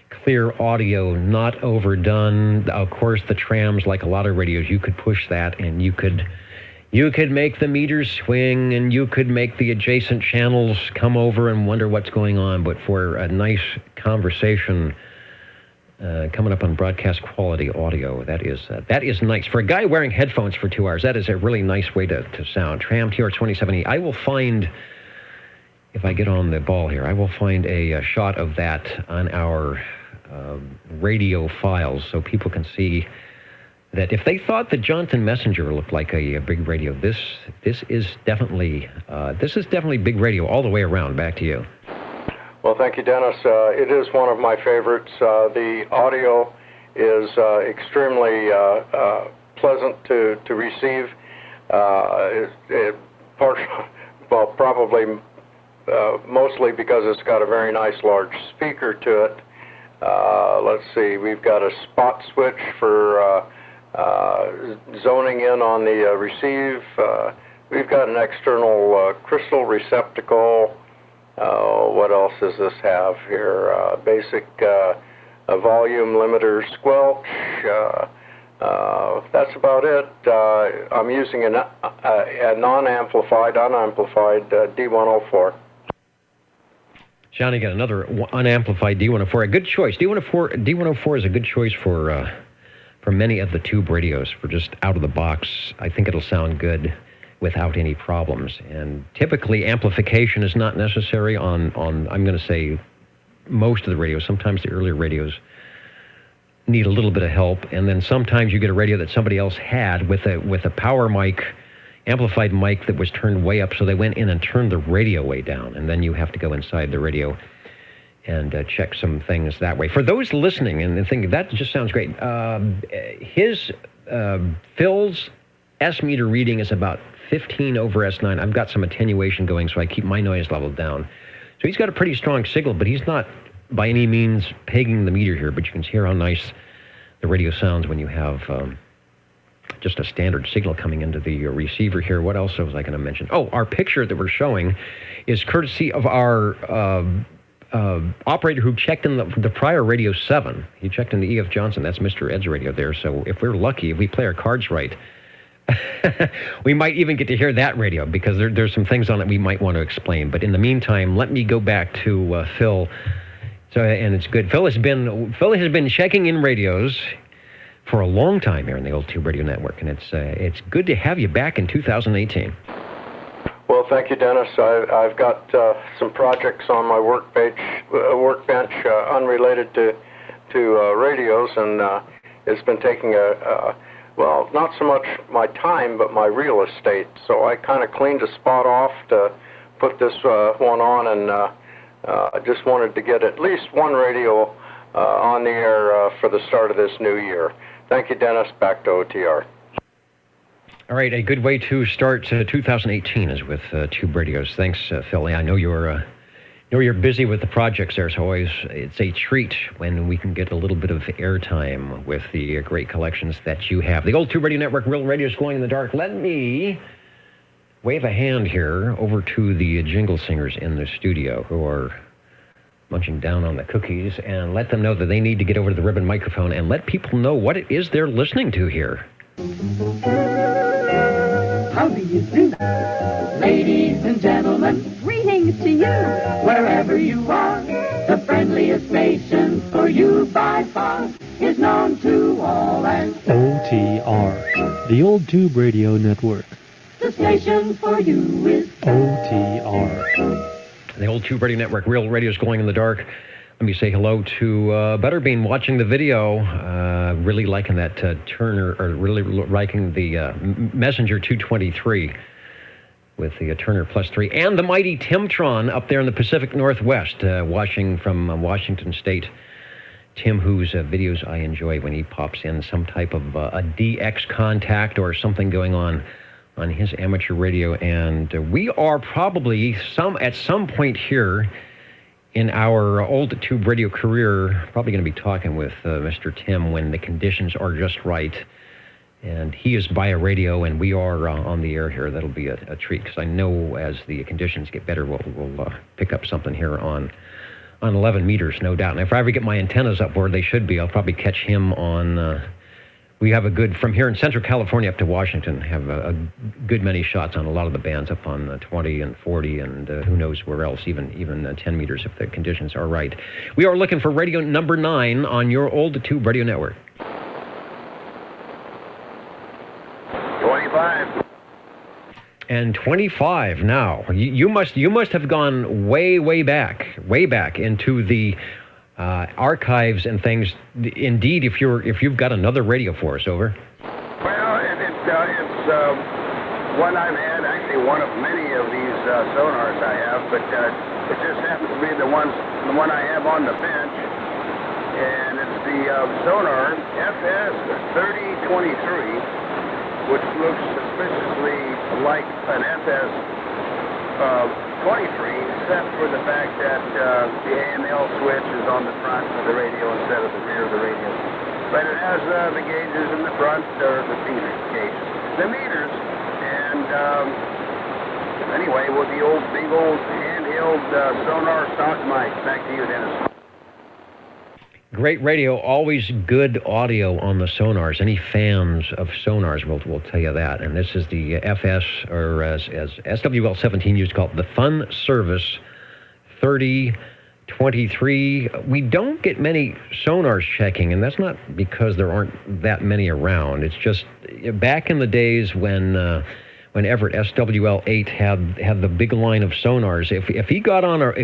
clear audio, not overdone. Of course, the trams, like a lot of radios, you could push that and you could make the meters swing and you could make the adjacent channels come over and wonder what's going on. But for a nice conversation coming up on broadcast quality audio, that is nice. For a guy wearing headphones for 2 hours, that is a really nice way to sound. Tram TR-27E. I will find, if I get on the ball here, I will find a shot of that on our radio files so people can see that if they thought the Johnson Messenger looked like a big radio, this is definitely big radio all the way around. Back to you. Well, thank you, Dennis. It is one of my favorites. The audio is extremely pleasant to receive. Probably mostly because it's got a very nice large speaker to it. Let's see, we've got a spot switch for zoning in on the receive. We've got an external crystal receptacle. What else does this have here? Basic a volume limiter squelch. That's about it. I'm using a unamplified D104. Johnny got another unamplified D104. A good choice. D104 is a good choice for many of the tube radios, for just out of the box. I think it'll sound good without any problems. And typically amplification is not necessary on I'm going to say most of the radios. Sometimes the earlier radios need a little bit of help, and then sometimes you get a radio that somebody else had with a power mic, amplified mic that was turned way up, so they went in and turned the radio way down, and then you have to go inside the radio and check some things that way. For those listening and thinking, that just sounds great, Phil's S-meter reading is about 15 over S9. I've got some attenuation going, so I keep my noise level down. So he's got a pretty strong signal, but he's not by any means pegging the meter here, but you can hear how nice the radio sounds when you have just a standard signal coming into the receiver here. What else was I going to mention? Oh, our picture that we're showing is courtesy of our operator who checked in the prior Radio 7. He checked in the E.F. Johnson. That's Mr. Ed's radio there. So if we're lucky, if we play our cards right, we might even get to hear that radio, because there's some things on it we might want to explain. But in the meantime, let me go back to Phil. So, and it's good. Phil has been checking in radios for a long time here in the Old Tube Radio Network, and it's good to have you back in 2018. Well, thank you, Dennis. I've got some projects on my workbench unrelated to radios, and it's been taking well, not so much my time, but my real estate. So I kind of cleaned a spot off to put this one on, and I just wanted to get at least one radio on the air for the start of this new year. Thank you, Dennis. Back to OTR. All right, a good way to start 2018 is with tube radios. Thanks, Phil. I know you're know you're busy with the projects there, so it's a treat when we can get a little bit of airtime with the great collections that you have. The Old Tube Radio Network, Real Radio's Glowing in the Dark. Let me wave a hand here over to the jingle singers in the studio who are munching down on the cookies, and let them know that they need to get over to the ribbon microphone and let people know what it is they're listening to here. How do you do? Ladies and gentlemen, greetings to you. Wherever you are, the friendliest station for you by far is known to all and OTR, the Old Tube Radio Network. the station for you is OTR. The Old Tube Radio Network, Real Radio's Glowing in the Dark. Let me say hello to Butterbean watching the video, really liking that Turner, or really liking the Messenger 223 with the Turner Plus 3, and the mighty Timtron up there in the Pacific Northwest, watching from Washington State. Tim, whose videos I enjoy when he pops in some type of a DX contact or something going on his amateur radio. And we are probably at some point here in our Old Tube Radio career, probably going to be talking with Mr. Tim when the conditions are just right. And he is by a radio, and we are on the air here. That'll be a treat, because I know as the conditions get better, we'll pick up something here on 11 meters, no doubt. And if I ever get my antennas up where they should be, I'll probably catch him on... we have a good, from here in Central California up to Washington, have a good many shots on a lot of the bands up on 20 and 40 and who knows where else, even 10 meters if the conditions are right. We are looking for radio number 9 on your Old Tube Radio Network. 25. And 25 now. You must have gone way back into the archives and things. Indeed, if you've got another radio for us, over. Well, it's one I've had, actually one of many of these sonars I have, but it just happens to be the one I have on the bench, and it's the Sonar FS-3023. Which looks suspiciously like an FS-23, except for the fact that the A&L switch is on the front of the radio instead of the rear of the radio. But it has the gauges in the front, or the meters, and anyway, with the big old handheld Sonar stock mic. Back to you, Dennis. Great radio, always good audio on the sonars. Any fans of sonars will tell you that. And this is the FS, or as SWL-17 used to call it, the Fun Service 3023. We don't get many sonars checking, and that's not because there aren't that many around. It's just back in the days when Everett SWL-8 had the big line of sonars. If he got on a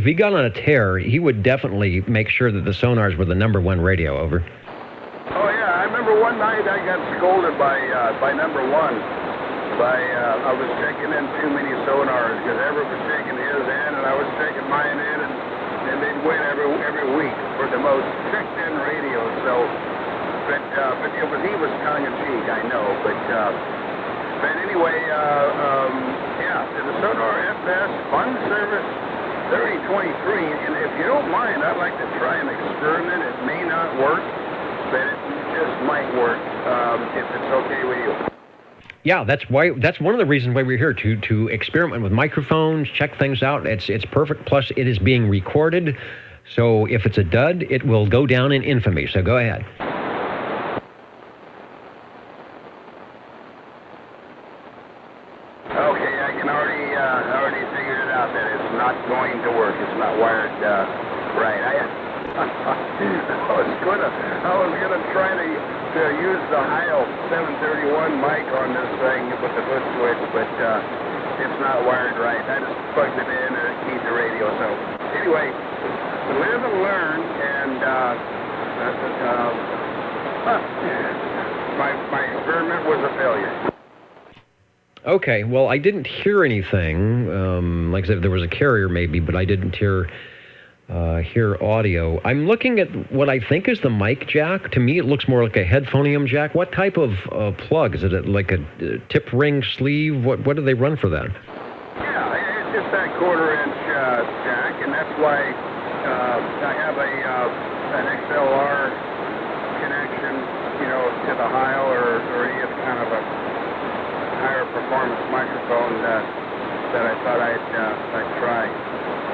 tear, he would definitely make sure that the sonars were the #1 radio. Over. Oh yeah, I remember one night I got scolded by number 1. I was checking in too many sonars because Everett was checking his in and I was checking mine in, and they'd win every week for the most checked in radio. So, but he was tongue in cheek, I know, but anyway, the Sonar FS Fun Service 3023, and if you don't mind, I'd like to try an experiment. It may not work, but it just might work, if it's okay with you. Yeah, that's one of the reasons why we're here, to experiment with microphones, check things out. It's perfect. Plus, it is being recorded, so if it's a dud, it will go down in infamy. So go ahead. Going to work. It's not wired right. I was gonna try to use the Heil 731 mic on this thing with the foot switch, but it's not wired right. I just plugged it in and it keeps the radio. So anyway, live and learn, and my experiment was a failure. Okay, well, I didn't hear anything. Like I said, there was a carrier maybe, but I didn't hear audio. I'm looking at what I think is the mic jack. To me, it looks more like a headphonium jack. What type of plug? Is it like a tip ring sleeve? What do they run for that? Yeah, just that quarter-inch jack, and that's why I have an XLR connection, you know, to the Heil or any kind of a higher performance microphone that I thought I'd try.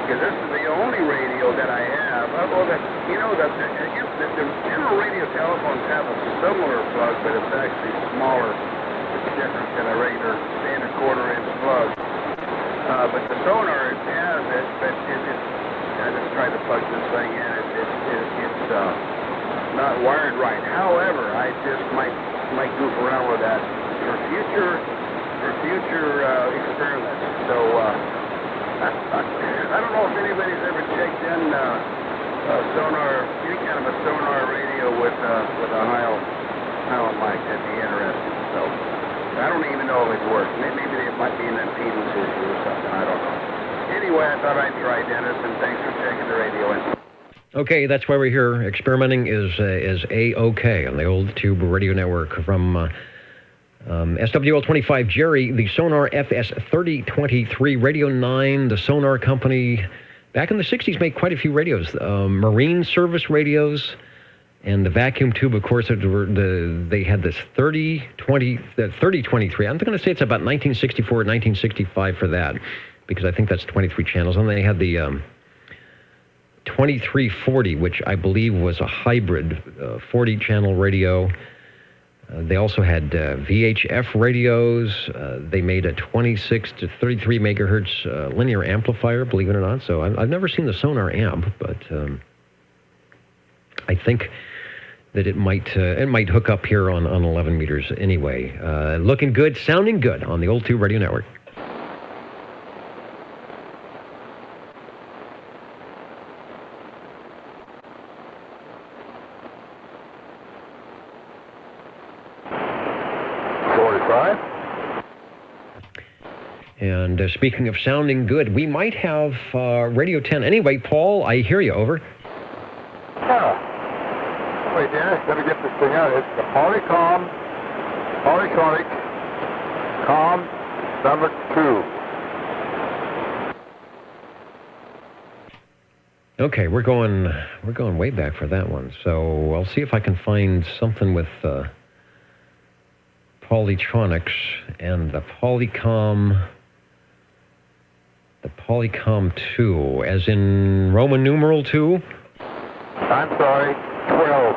Because this is the only radio that I have. Well, that you know that the general radio telephones have a similar plug, but it's actually smaller. It's different than a regular standard quarter-inch plug. But the Sonar has it, but I just tried to plug this thing in. It's not wired right. However, I just might goof around with that for future experiments. So I don't know if anybody's ever checked in Sonar, any kind of a Sonar radio with a Heil mic. That'd be interesting. So I don't even know if it works. Maybe it might be an impedance issue or something. I don't know. Anyway, I thought I'd try, Dennis, and thanks for checking the radio in. Okay, that's why we're here. Experimenting is A-OK on the old tube radio network from SWL25 Jerry, the Sonar FS-3023 Radio 9, the Sonar Company. Back in the 60s, made quite a few radios, marine service radios, and the vacuum tube, of course, they had this 3023. I'm going to say it's about 1964, 1965 for that, because I think that's 23 channels. And they had the 2340, which I believe was a hybrid 40-channel radio. They also had VHF radios. They made a 26 to 33 megahertz linear amplifier, believe it or not. So I've never seen the Sonar amp, but I think that it might hook up here on 11 meters anyway. Looking good, sounding good on the old tube radio network. And speaking of sounding good, we might have Radio 10. Anyway, Paul, I hear you. Over. Yeah. Wait, Dennis, let me get this thing out. It's the polyphonic CAM number 2. Okay, we're going way back for that one. So I'll see if I can find something with Polytronics and the Polycom 2, as in Roman numeral 2? I'm sorry, 12.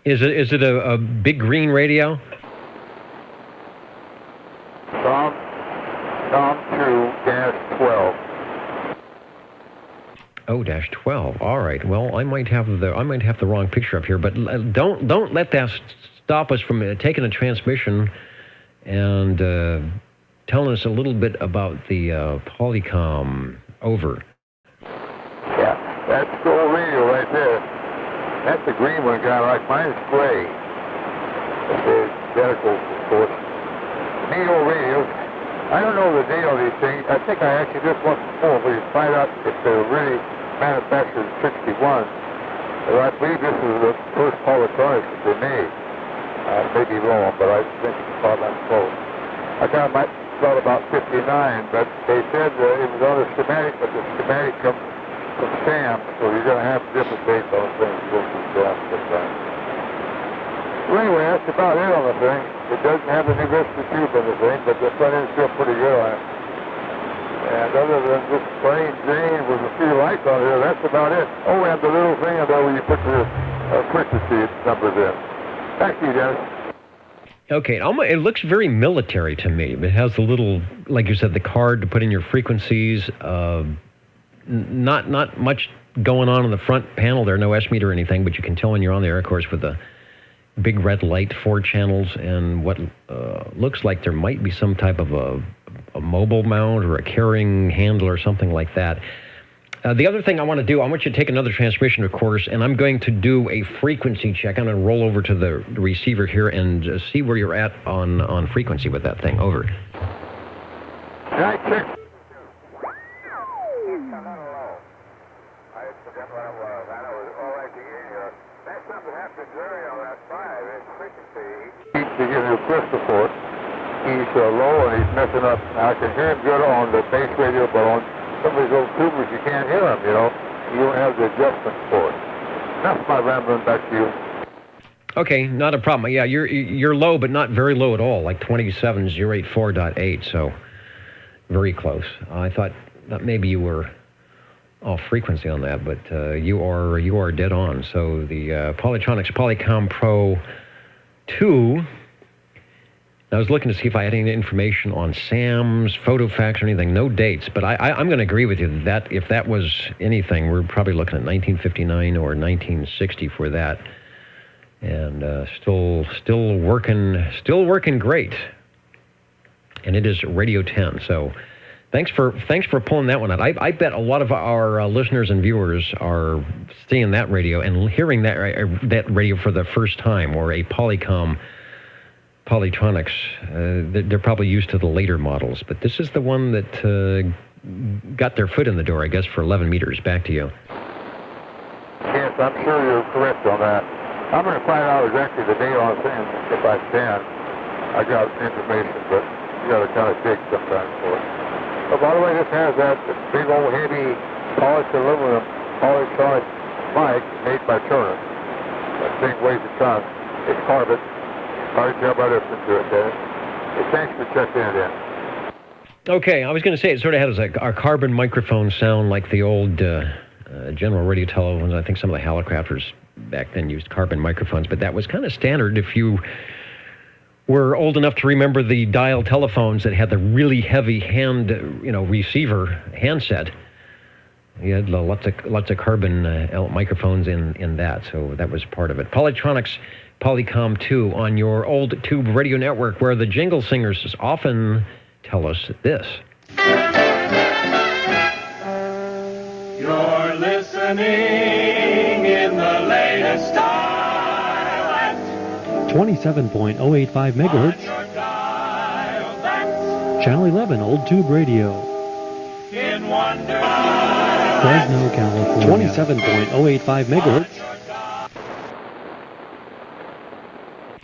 Is it a big green radio? CAM 2-12. Oh, -12. All right. Well, I might have the wrong picture up here, but don't let that stop us from taking a transmission and telling us a little bit about the Polycom. Over. Yeah, that's the old radio right there. That's the green one, guy. Like mine is gray. It's identical, of course. Neat old radios. I don't know the date on these things. I think I actually just looked before, but you find out if they're really manufactured in 61. But I believe this is the first Polytronics that they made. I may be wrong, but I think it's about that close. I might thought about 59, but they said it was on the schematic, but the schematic comes from SAM, so you're going to have different dates on things versus SAM sometimes. Well, anyway, that's about it on the thing. It doesn't have the new Vista tube in the thing, but the front end's still pretty good on it. And other than this plain Jane with a few lights on here, that's about it. Oh, and the little thing in there where you put the frequency numbers in. Back to you, Dennis. Okay, it looks very military to me. It has the little, like you said, the card to put in your frequencies. Not much going on the front panel there, no S-meter or anything, but you can tell when you're on there, of course, with the big red light, 4 channels, and what looks like there might be some type of a mobile mount or a carrying handle or something like that. The other thing I want to do, I want you to take another transmission, of course, and I'm going to do a frequency check. I'm going to roll over to the receiver here and see where you're at on frequency with that thing. Over. Right, check. To give you a press report. he's low and he's messing up. I can hear him good on the base radio, but on some of these old tubers, you can't hear him, you know. You don't have the adjustment for it. That's my rambling. Back to you. Okay, not a problem. Yeah, you're low, but not very low at all, like 27084.8, so very close. I thought that maybe you were off frequency on that, but you are dead on. So the Polytronics Polycom Pro 2. I was looking to see if I had any information on SAMs, photo facts, or anything. No dates, but I'm going to agree with you that if that was anything, we're probably looking at 1959 or 1960 for that. And still working great. And it is Radio 10. So thanks for pulling that one out. I bet a lot of our listeners and viewers are seeing that radio and hearing that radio for the first time, or a Polycom Polytronics. They're probably used to the later models, but this is the one that got their foot in the door, I guess, for 11 meters. Back to you. Yes, I'm sure you're correct on that. I'm going to find out exactly the date on things if I can. I got information, but you got to kind of dig sometimes for it. But by the way, this has that big old heavy polished aluminum polytronic mic made by Turner. That thing weighs a ton. It's carbon. Hard to tell by difference to it, Dennis. Hey, thanks for checking it in. Okay, I was going to say it sort of has our carbon microphone sound like the old General Radio telephones. I think some of the Hallicrafters back then used carbon microphones, but that was kind of standard if you were old enough to remember the dial telephones that had the really heavy hand, receiver handset. You had lots of carbon microphones in that, so that was part of it. Polytronics Polycom 2 on your old tube radio network, where the jingle singers often tell us this. You're listening in the latest style at 27.085 megahertz. Channel 11, Old Tube Radio. In wonder. Fresno, California. 27.085 megahertz.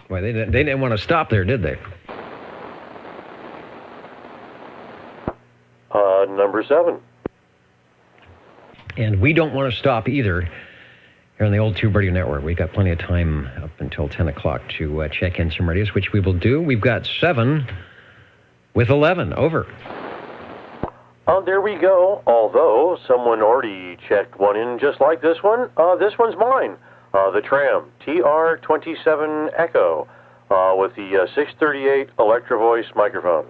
Well, they didn't want to stop there, did they? Number 7. And we don't want to stop either here on the Old Tube Radio Network. We've got plenty of time up until 10 o'clock to check in some radios, which we will do. We've got 7 with 11. Over. Oh, there we go. Although someone already checked one in just like this one. This one's mine. The Tram TR27 Echo with the 638 Electro Voice microphone.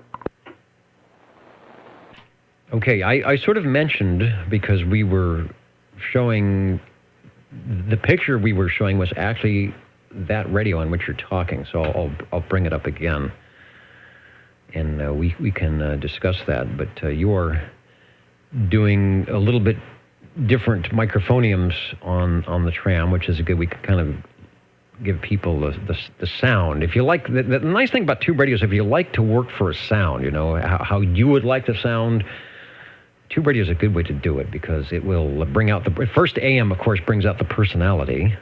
Okay, I sort of mentioned, because we were showing, the picture we were showing was actually that radio on which you're talking, so I'll bring it up again, and we can discuss that. But you're doing a little bit different microphoniums on the Tram, which is good. We can kind of give people the sound. If you like, the nice thing about tube radios, if you like to work for a sound, how you would like the sound, tube radio is a good way to do it, because it will bring out the first AM, of course, brings out the personality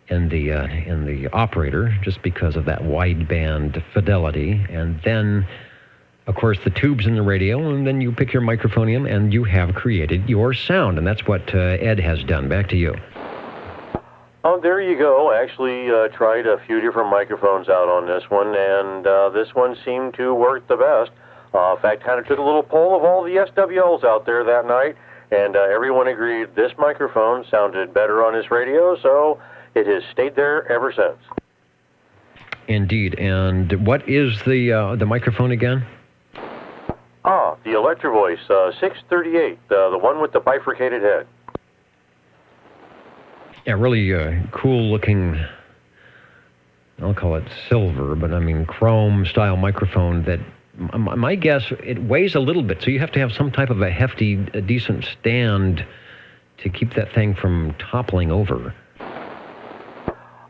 in the operator, just because of that wideband fidelity, and then, of course, the tubes in the radio, and then you pick your microphonium, and you have created your sound, and that's what Ed has done. Back to you. Oh, there you go. Actually, tried a few different microphones out on this one, and this one seemed to work the best. In fact, kind of took a little poll of all the SWLs out there that night, and everyone agreed this microphone sounded better on his radio, so it has stayed there ever since. Indeed. And what is the microphone again? The Electro Voice 638, the one with the bifurcated head. Yeah, really cool-looking, I'll call it silver, but I mean chrome-style microphone that, my guess, it weighs a little bit, so you have to have some type of a hefty, decent stand to keep that thing from toppling over.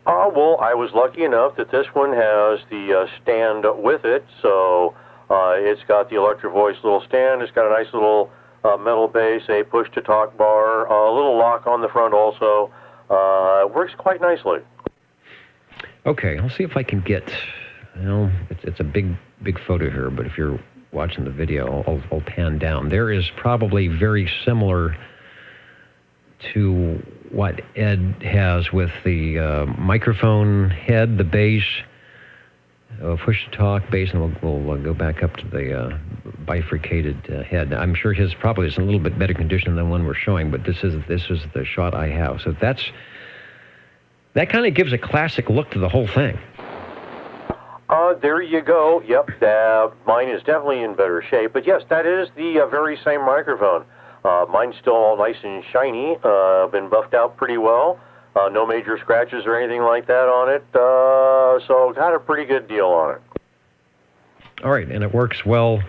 Well, I was lucky enough that this one has the stand with it, so it's got the Electro Voice little stand. It's got a nice little metal base, a push-to-talk bar, a little lock on the front also. It works quite nicely. Okay, I'll see if I can get, it's a big big photo here, but if you're watching the video, I'll pan down. There is probably very similar to what Ed has with the microphone head, the bass, push-to-talk bass, and we'll go back up to the bifurcated head. I'm sure his probably is in a little bit better condition than the one we're showing, but this is the shot I have. So that kind of gives a classic look to the whole thing. There you go. Yep, mine is definitely in better shape. But yes, that is the very same microphone. Mine's still all nice and shiny. Been buffed out pretty well. No major scratches or anything like that on it. So got a pretty good deal on it. All right, and it works well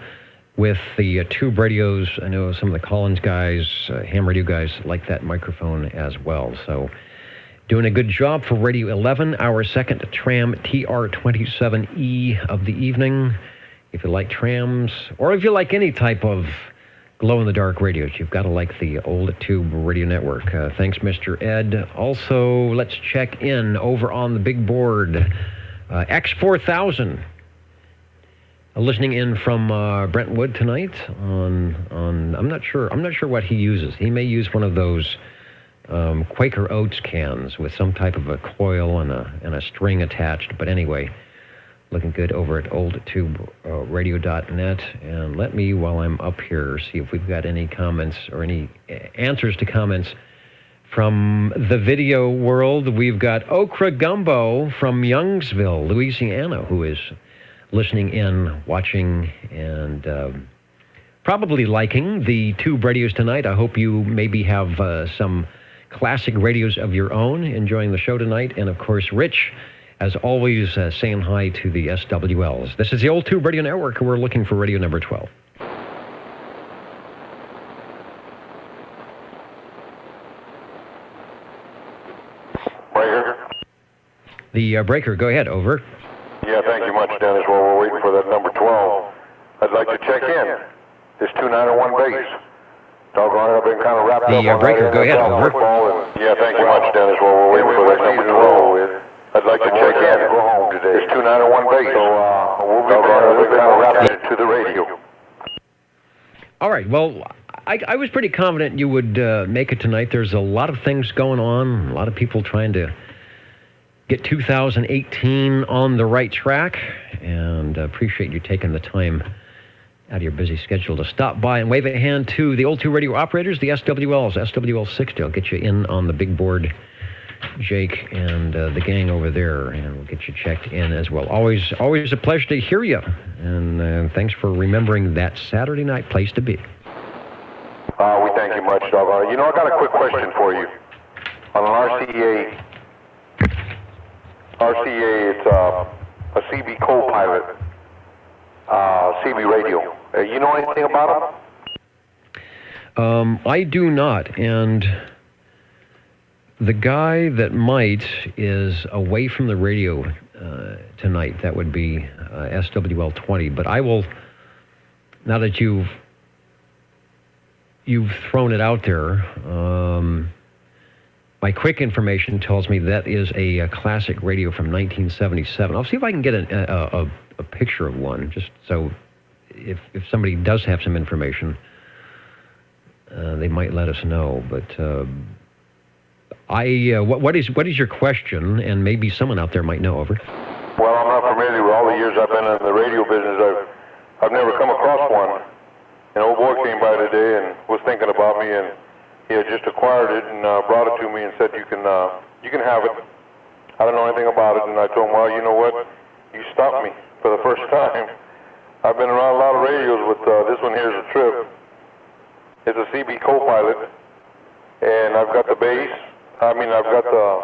with the tube radios. I know some of the Collins guys, ham radio guys, like that microphone as well. So doing a good job for Radio 11, our second tram TR27E of the evening. If you like trams, or if you like any type of glow-in-the-dark radios, you've got to like the old tube radio network. Thanks, Mr. Ed. Also, let's check in over on the big board. X4000, listening in from Brentwood tonight on I'm not sure what he uses. He may use one of those Quaker Oats cans with some type of a coil and a string attached. But anyway, looking good over at oldtuberadio.net. And let me, while I'm up here, see if we've got any comments or any answers to comments from the video world. We've got Okra Gumbo from Youngsville, Louisiana, who is listening in, watching, and probably liking the tube radios tonight. I hope you maybe have some classic radios of your own enjoying the show tonight. And of course, Rich, as always, saying hi to the SWLs. This is the Old Tube Radio Network. We're looking for radio number 12. Breaker? The breaker, go ahead, over. Yeah, thank you much, Dennis. While we're waiting for that number 12, I'd like to check in. This 2901 base. Doggone it, I've been kind of wrapped up on breaker, go ahead, over. Yeah, thank you much, Dennis. While we're waiting for that number 12, I'd like to check in. Go home today. It's 2901 base. So we'll be kind of wrapped into the radio. All right, well, I was pretty confident you would make it tonight. There's a lot of things going on, a lot of people trying to get 2018 on the right track, and appreciate you taking the time out of your busy schedule to stop by and wave a hand to the old two radio operators, the SWLs, SWL 60. I'll get you in on the big board, Jake and the gang over there, and we'll get you checked in as well. Always a pleasure to hear you, and thanks for remembering that Saturday night place to be. We thank you much, Doggone. You know, I got a quick question for you. On an RCA, it's a CB co-pilot, CB radio. You know anything about them? I do not, and the guy that might is away from the radio tonight. That would be SWL 20. But I will, now that you've thrown it out there, my quick information tells me that is a classic radio from 1977. I'll see if I can get a picture of one, just so if somebody does have some information, they might let us know. But what is your question? And maybe someone out there might know. Over. Well, I'm not familiar with all the years I've been in the radio business. I've never come across one. An old boy came by today and was thinking about me, and he had just acquired it and brought it to me and said, you can have it. I don't know anything about it, and I told him, well, you know what? You stopped me for the first time. I've been around a lot of radios, but this one here is a trip. It's a CB co-pilot, and I've got the bass. I've got the,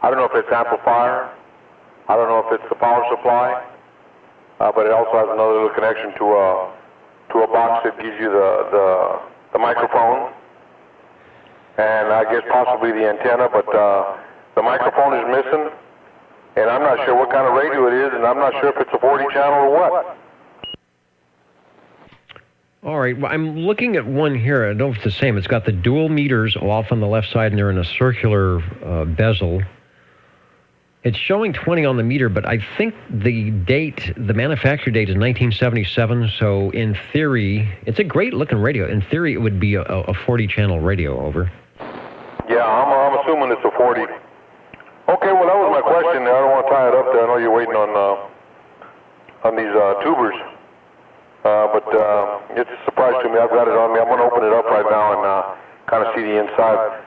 I don't know if it's amplifier. I don't know if it's the power supply, but it also has another little connection to a box that gives you the microphone, and I guess possibly the antenna, but the microphone is missing, and I'm not sure what kind of radio it is, and I'm not sure if it's a 40 channel or what. All right, well, I'm looking at one here. I don't know if it's the same. It's got the dual meters off on the left side, and they're in a circular bezel. It's showing 20 on the meter, but I think the manufacture date is 1977, so in theory, it's a great-looking radio. In theory, it would be a 40-channel radio, over. Yeah, I'm assuming it's a 40. Okay, well, that was my question. I don't want to tie it up there. I know you're waiting on these tubers. But it's a surprise to me. I've got it on me. I'm going to open it up right now and kind of see the inside.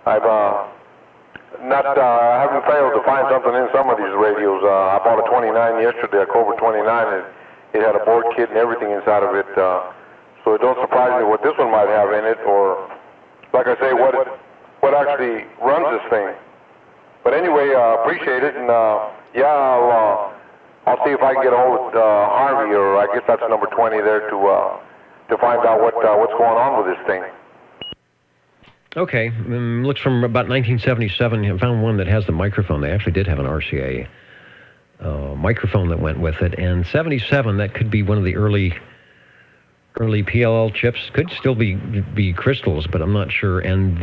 I haven't failed to find something in some of these radios. I bought a 29 yesterday, a Cobra 29, and it had a board kit and everything inside of it. So it don't surprise me what this one might have in it, or, like I say, what actually runs this thing. But anyway, appreciate it, and yeah, I'll see if I can get a hold of Harvey, or I guess that's number 20 there, to find out what's going on with this thing. Okay, looks from about 1977. I found one that has the microphone. They actually did have an RCA microphone that went with it. And 77, that could be one of the early PLL chips. Could still be crystals, but I'm not sure. And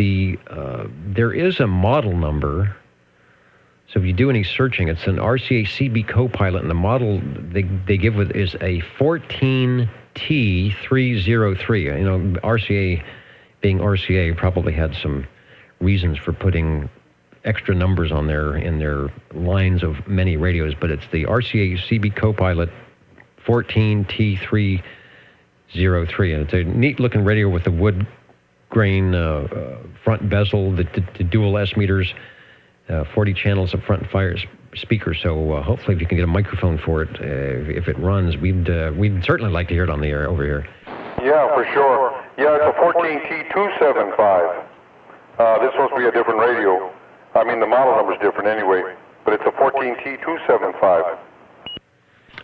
there is a model number. So if you do any searching, it's an RCA CB Copilot, and the model they give with is a 14T303. You know, RCA, being RCA, probably had some reasons for putting extra numbers on in their lines of many radios, but it's the RCA CB Copilot 14T303, and it's a neat-looking radio with the wood grain front bezel, the dual S meters. 40 channels up front fire speaker, so hopefully if you can get a microphone for it, if it runs, we'd certainly like to hear it on the air over here. Yeah, for sure. Yeah, it's a 14T275. This must be a different radio. I mean, the model number's different anyway, but it's a 14T275.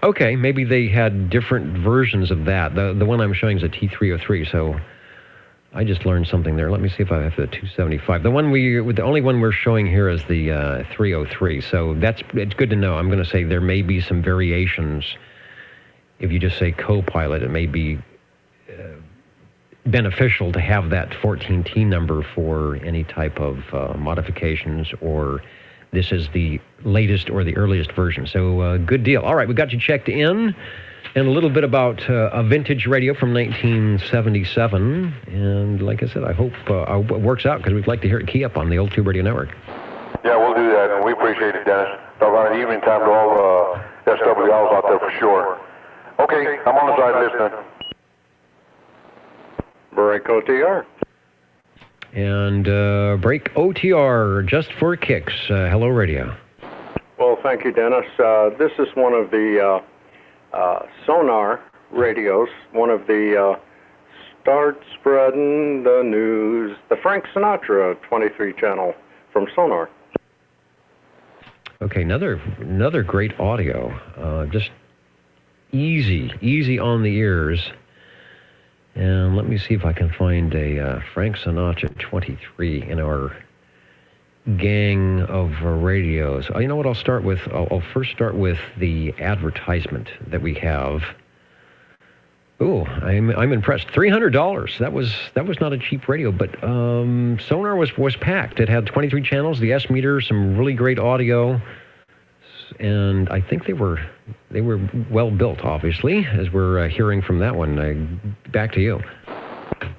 Okay, maybe they had different versions of that. The one I'm showing is a T303, so I just learned something there. Let me see if I have the 275. The only one we're showing here is the 303. So it's good to know. I'm going to say there may be some variations. If you just say Copilot, it may be beneficial to have that 14T number for any type of modifications, or this is the latest or the earliest version. So good deal. All right, we got you checked in. And a little bit about a vintage radio from 1977. And like I said, I hope it works out, because we'd like to hear it key up on the Old Tube Radio Network. Yeah, we'll do that, and we appreciate it, Dennis. Talk on an evening time to all SWLs out there for sure. Okay, I'm on the side listening. Break OTR. And break OTR, just for kicks. Hello, radio. Well, thank you, Dennis. This is one of the Sonar radios, one of the Start Spreading the News, the Frank Sinatra 23 channel from Sonar. Okay, another great audio. Just easy on the ears. And let me see if I can find a Frank Sinatra 23 in our gang of radios. You know what I'll start with? I'll first start with the advertisement that we have. Ooh, I'm impressed. $300. That was not a cheap radio, but Sonar was packed. It had 23 channels, the S meter, some really great audio, and I think they were well built, obviously, as we're hearing from that one. Back to you.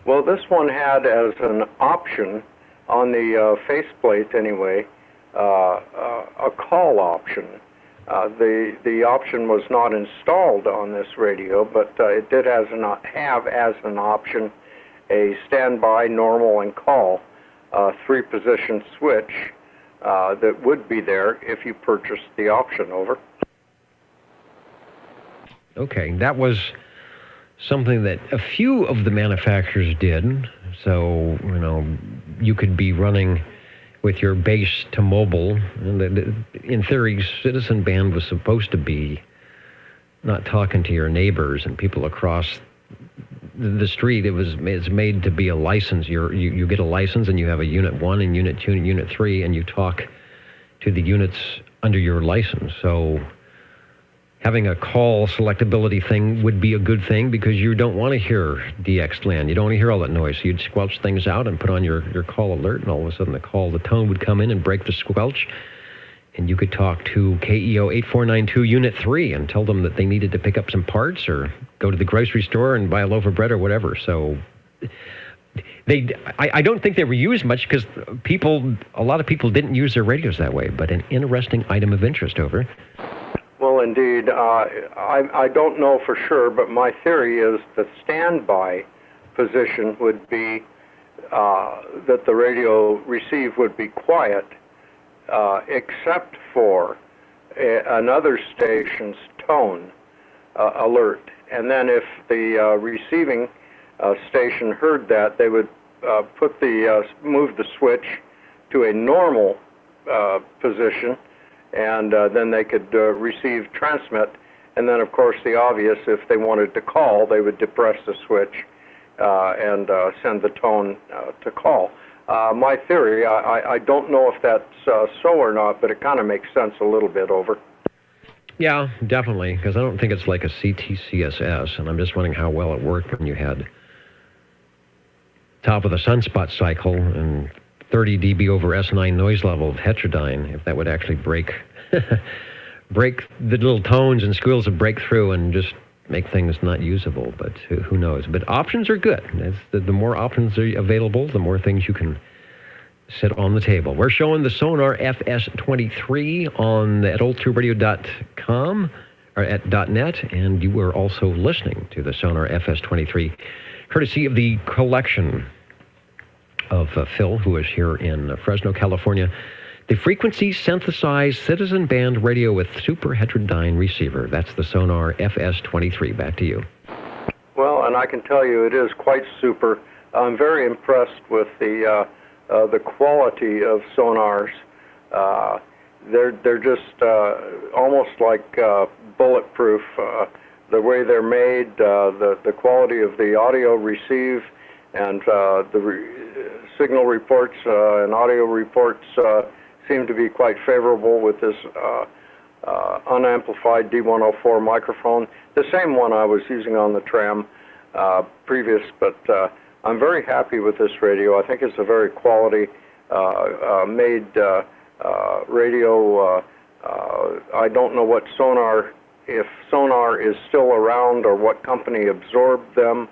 Well, this one had as an option on the faceplate, anyway, a call option. The option was not installed on this radio, but it did have as an option a standby, normal, and call 3-position switch that would be there if you purchased the option. Over. Okay, that was something that a few of the manufacturers did. So, you know, you could be running with your base to mobile. And in theory, citizen band was supposed to be not talking to your neighbors and people across the street. It's made to be a license. You get a license, and you have a Unit 1 and Unit 2 and Unit 3, and you talk to the units under your license. So having a call selectability thing would be a good thing, because you don't want to hear DX land. You don't want to hear all that noise. So you'd squelch things out and put on your call alert, and all of a sudden the tone would come in and break the squelch, and you could talk to KEO 8492 Unit 3 and tell them that they needed to pick up some parts or go to the grocery store and buy a loaf of bread or whatever. So I don't think they were used much because a lot of people didn't use their radios that way, but an interesting item of interest. Over. Well, indeed. I don't know for sure, but my theory is the standby position would be that the radio receive would be quiet, except for another station's tone alert. And then if the receiving station heard that, they would move the switch to a normal position, and then they could receive transmit. And then, of course, the obvious, if they wanted to call, they would depress the switch and send the tone to call. My theory, I don't know if that's so or not, but it kind of makes sense a little bit. Over. Yeah, definitely, because I don't think it's like a CTCSS, and I'm just wondering how well it worked when you had top of the sunspot cycle and 30 dB over S9 noise level of heterodyne, if that would actually break the little tones and squeals would break through and just make things not usable, but who knows. But options are good. The more options are available, the more things you can sit on the table. We're showing the Sonar FS-3023 at oldtuberadio.com or at .net, and you are also listening to the Sonar FS-23, courtesy of the collection of Phil, who is here in Fresno, California. The frequency synthesized citizen band radio with super heterodyne receiver. That's the Sonar FS-23. Back to you. Well, and I can tell you it is quite super. I'm very impressed with the quality of sonars. They're just almost like bulletproof. The way they're made, the quality of the audio receive, and signal reports and audio reports seem to be quite favorable with this unamplified D104 microphone, the same one I was using on the tram previous, but I'm very happy with this radio. I think it's a very quality made radio. I don't know what if Sonar is still around or what company absorbed them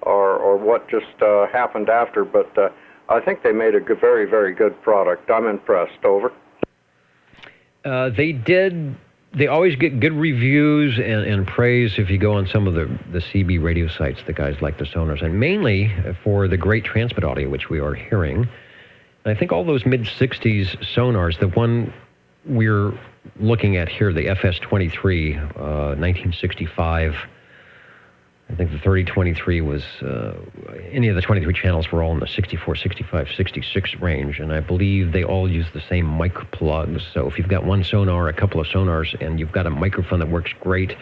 or what just happened after, but I think they made a very, very good product. I'm impressed. Over. They did. They always get good reviews and praise if you go on some of the CB radio sites, the guys like the Sonars, and mainly for the great transmit audio, which we are hearing. And I think all those mid-60s Sonars, the one we're looking at here, the FS-23, 1965, I think the 3023 was, any of the 23 channels were all in the 64, 65, 66 range, and I believe they all use the same mic plugs. So if you've got one sonar, a couple of sonars, and you've got a microphone that works great,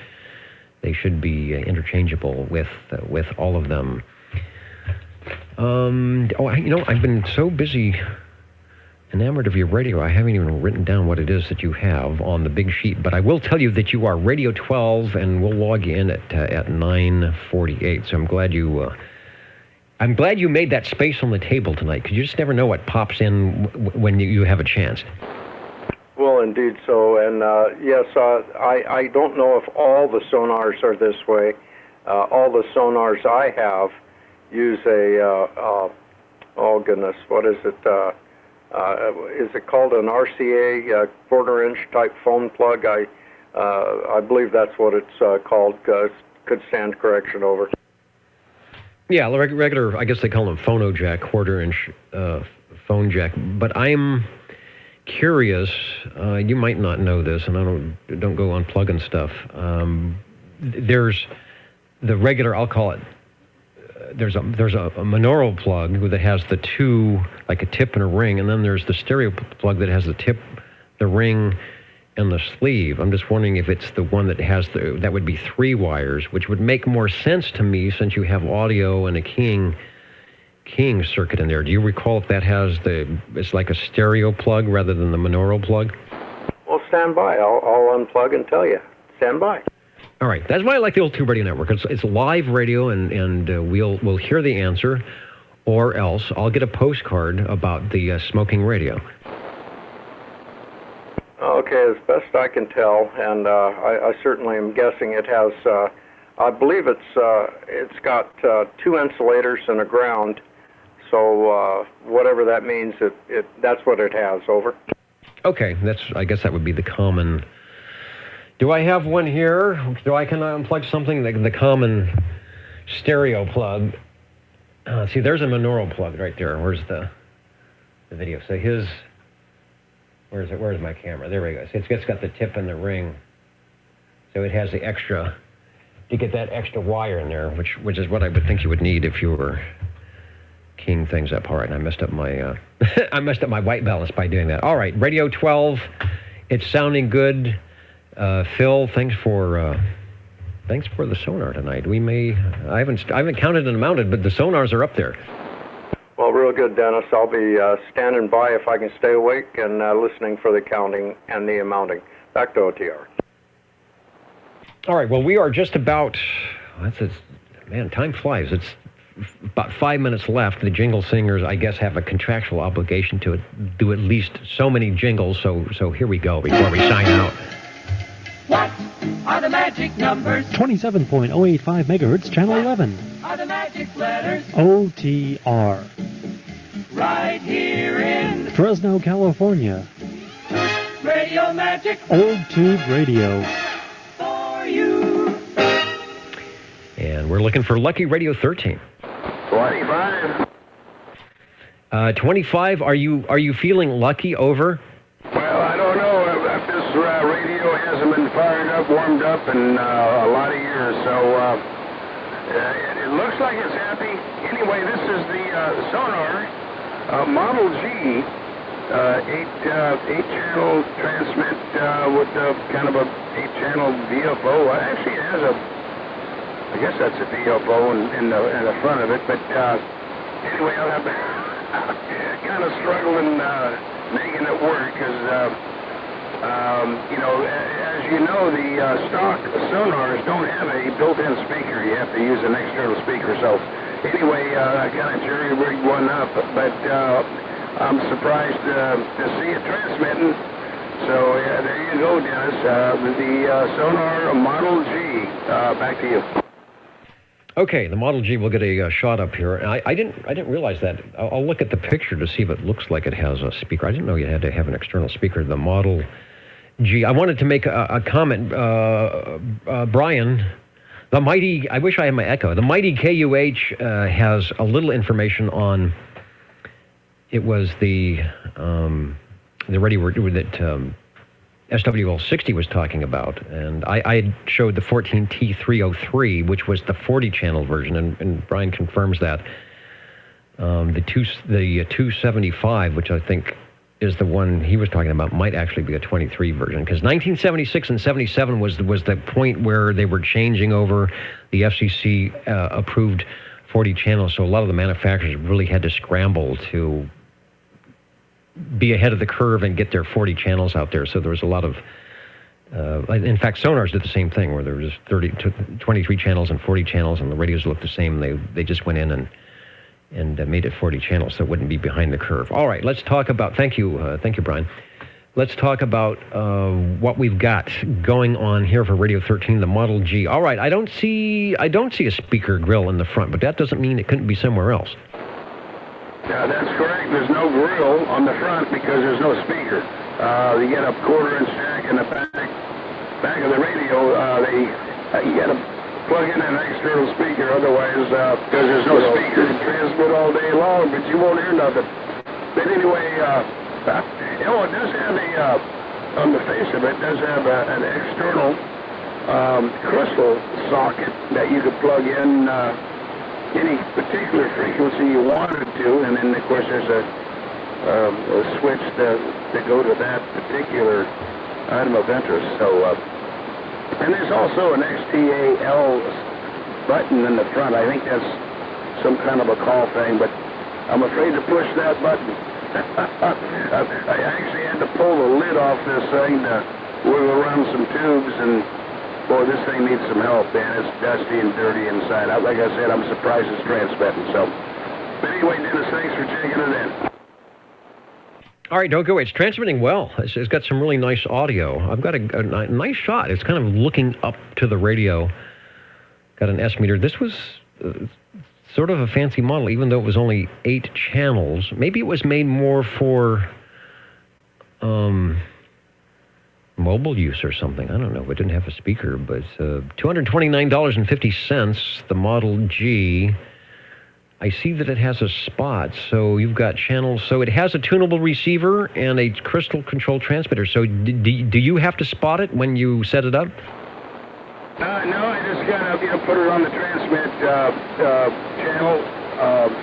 they should be interchangeable with all of them. I've been so busy enamored of your radio, I haven't even written down what it is that you have on the big sheet, but I will tell you that you are Radio 12, and we'll log you in at 9:48. So I'm glad you made that space on the table tonight, because you just never know what pops in when you have a chance. Well, indeed so, and yes, I don't know if all the sonars are this way. All the sonars I have use oh goodness, what is it? Is it called an RCA quarter-inch type phone plug? I believe that's what it's called. Could stand correction. Over. Yeah, regular. I guess they call them phono jack, quarter-inch phone jack. But I'm curious. You might not know this, and I don't go unplugging stuff. There's the regular. I'll call it. There's a monaural plug that has the two, like a tip and a ring, and then there's the stereo plug that has the tip, the ring, and the sleeve. I'm just wondering if it's the one that has that would be 3 wires, which would make more sense to me since you have audio and a keying circuit in there. Do you recall if that has it's like a stereo plug rather than the monaural plug? Well, stand by. I'll unplug and tell you. Stand by. All right, that's why I like the Old Tube Radio Network. It's live radio, and we'll hear the answer, or else I'll get a postcard about the smoking radio. Okay, as best I can tell, and I certainly am guessing it has. I believe it's got 2 insulators and a ground. So whatever that means, that's what it has. Over. Okay, I guess that would be the common. Do I have one here? Can I unplug something? The common stereo plug. See, there's a monaural plug right there. Where's the video? So where's it? Where's my camera? There we go. See, it's got the tip and the ring. So it has the extra, to get that extra wire in there, which is what I would think you would need if you were keying things up. All right, and I messed up my I messed up my white balance by doing that. All right, Radio 12, it's sounding good. Phil, thanks for the sonar tonight. I haven't counted and mounted, but the sonars are up there. Well, real good, Dennis. I'll be standing by if I can stay awake and listening for the counting and the amounting. Back to OTR. All right, well, we are just about, man, time flies. It's about 5 minutes left. The jingle singers, I guess, have a contractual obligation to do at least so many jingles, so here we go before we sign out. What are the magic numbers? 27.085 megahertz, channel 11. Are the magic letters? OTR. Right here in Fresno, California. Radio Magic Old Tube Radio. for you. And we're looking for Lucky Radio 13. 25. 25, are you feeling lucky? Over? Well, I don't know. This radio hasn't been fired up, warmed up in a lot of years, so it looks like it's happy. Anyway, this is the Sonar Model G, 8-channel transmit with kind of a 8-channel VFO. Actually, it has I guess that's a VFO in the front of it, but anyway, I'll have to kind of struggling making it work because. As you know, the stock sonars don't have a built-in speaker. You have to use an external speaker. So, anyway, I kind of jury-rigged one up, but I'm surprised to see it transmitting. So, there you go, Dennis. The Sonar Model G. Back to you. Okay, the Model G will get a shot up here. I didn't realize that. I'll look at the picture to see if it looks like it has a speaker. I didn't know you had to have an external speaker. The Model G. I wanted to make a comment. Brian, the mighty, I wish I had my echo. The mighty KUH has a little information on, it was the radio that SWL60 was talking about, and I showed the 14T303, which was the 40-channel version, and Brian confirms that. The 275, which I think is the one he was talking about, might actually be a 23 version, because 1976 and 77 was the point where they were changing over. The FCC approved 40 channels, so a lot of the manufacturers really had to scramble to be ahead of the curve and get their 40 channels out there. So there was a lot of, in fact, sonars did the same thing, where there was 23 channels and 40 channels, and the radios looked the same. They just went in and made it 40 channels, so it wouldn't be behind the curve. All right, let's talk about, thank you, Brian. Let's talk about what we've got going on here for Radio 13, the Model G. All right, I don't see a speaker grill in the front, but that doesn't mean it couldn't be somewhere else. Yeah, that's correct. There's no grill on the front because there's no speaker. You get a quarter-inch jack in the back of the radio. You got to plug in an external speaker, otherwise, because there's no speaker to transmit all day long, but you won't hear nothing. But anyway, it does have on the face of it, does have an external crystal socket that you could plug in any particular frequency you wanted to, and then, of course, there's a switch to go to that particular item of interest. So, and there's also an XTAL button in the front. I think that's some kind of a call thing, but I'm afraid to push that button. I actually had to pull the lid off this thing to wiggle around some tubes, and boy, this thing needs some help, man. It's dusty and dirty inside. Like I said, I'm surprised it's transmitting. So, but anyway, Dennis, thanks for checking it in. All right, don't go. It's transmitting well. It's got some really nice audio. I've got a nice shot. It's kind of looking up to the radio. Got an S meter. This was sort of a fancy model, even though it was only 8 channels. Maybe it was made more for mobile use or something. I don't know. It didn't have a speaker, but $229.50, the Model G. I see that it has a spot, so you've got channels. So it has a tunable receiver and a crystal control transmitter. So do you have to spot it when you set it up? No, I just got to put it on the transmit channel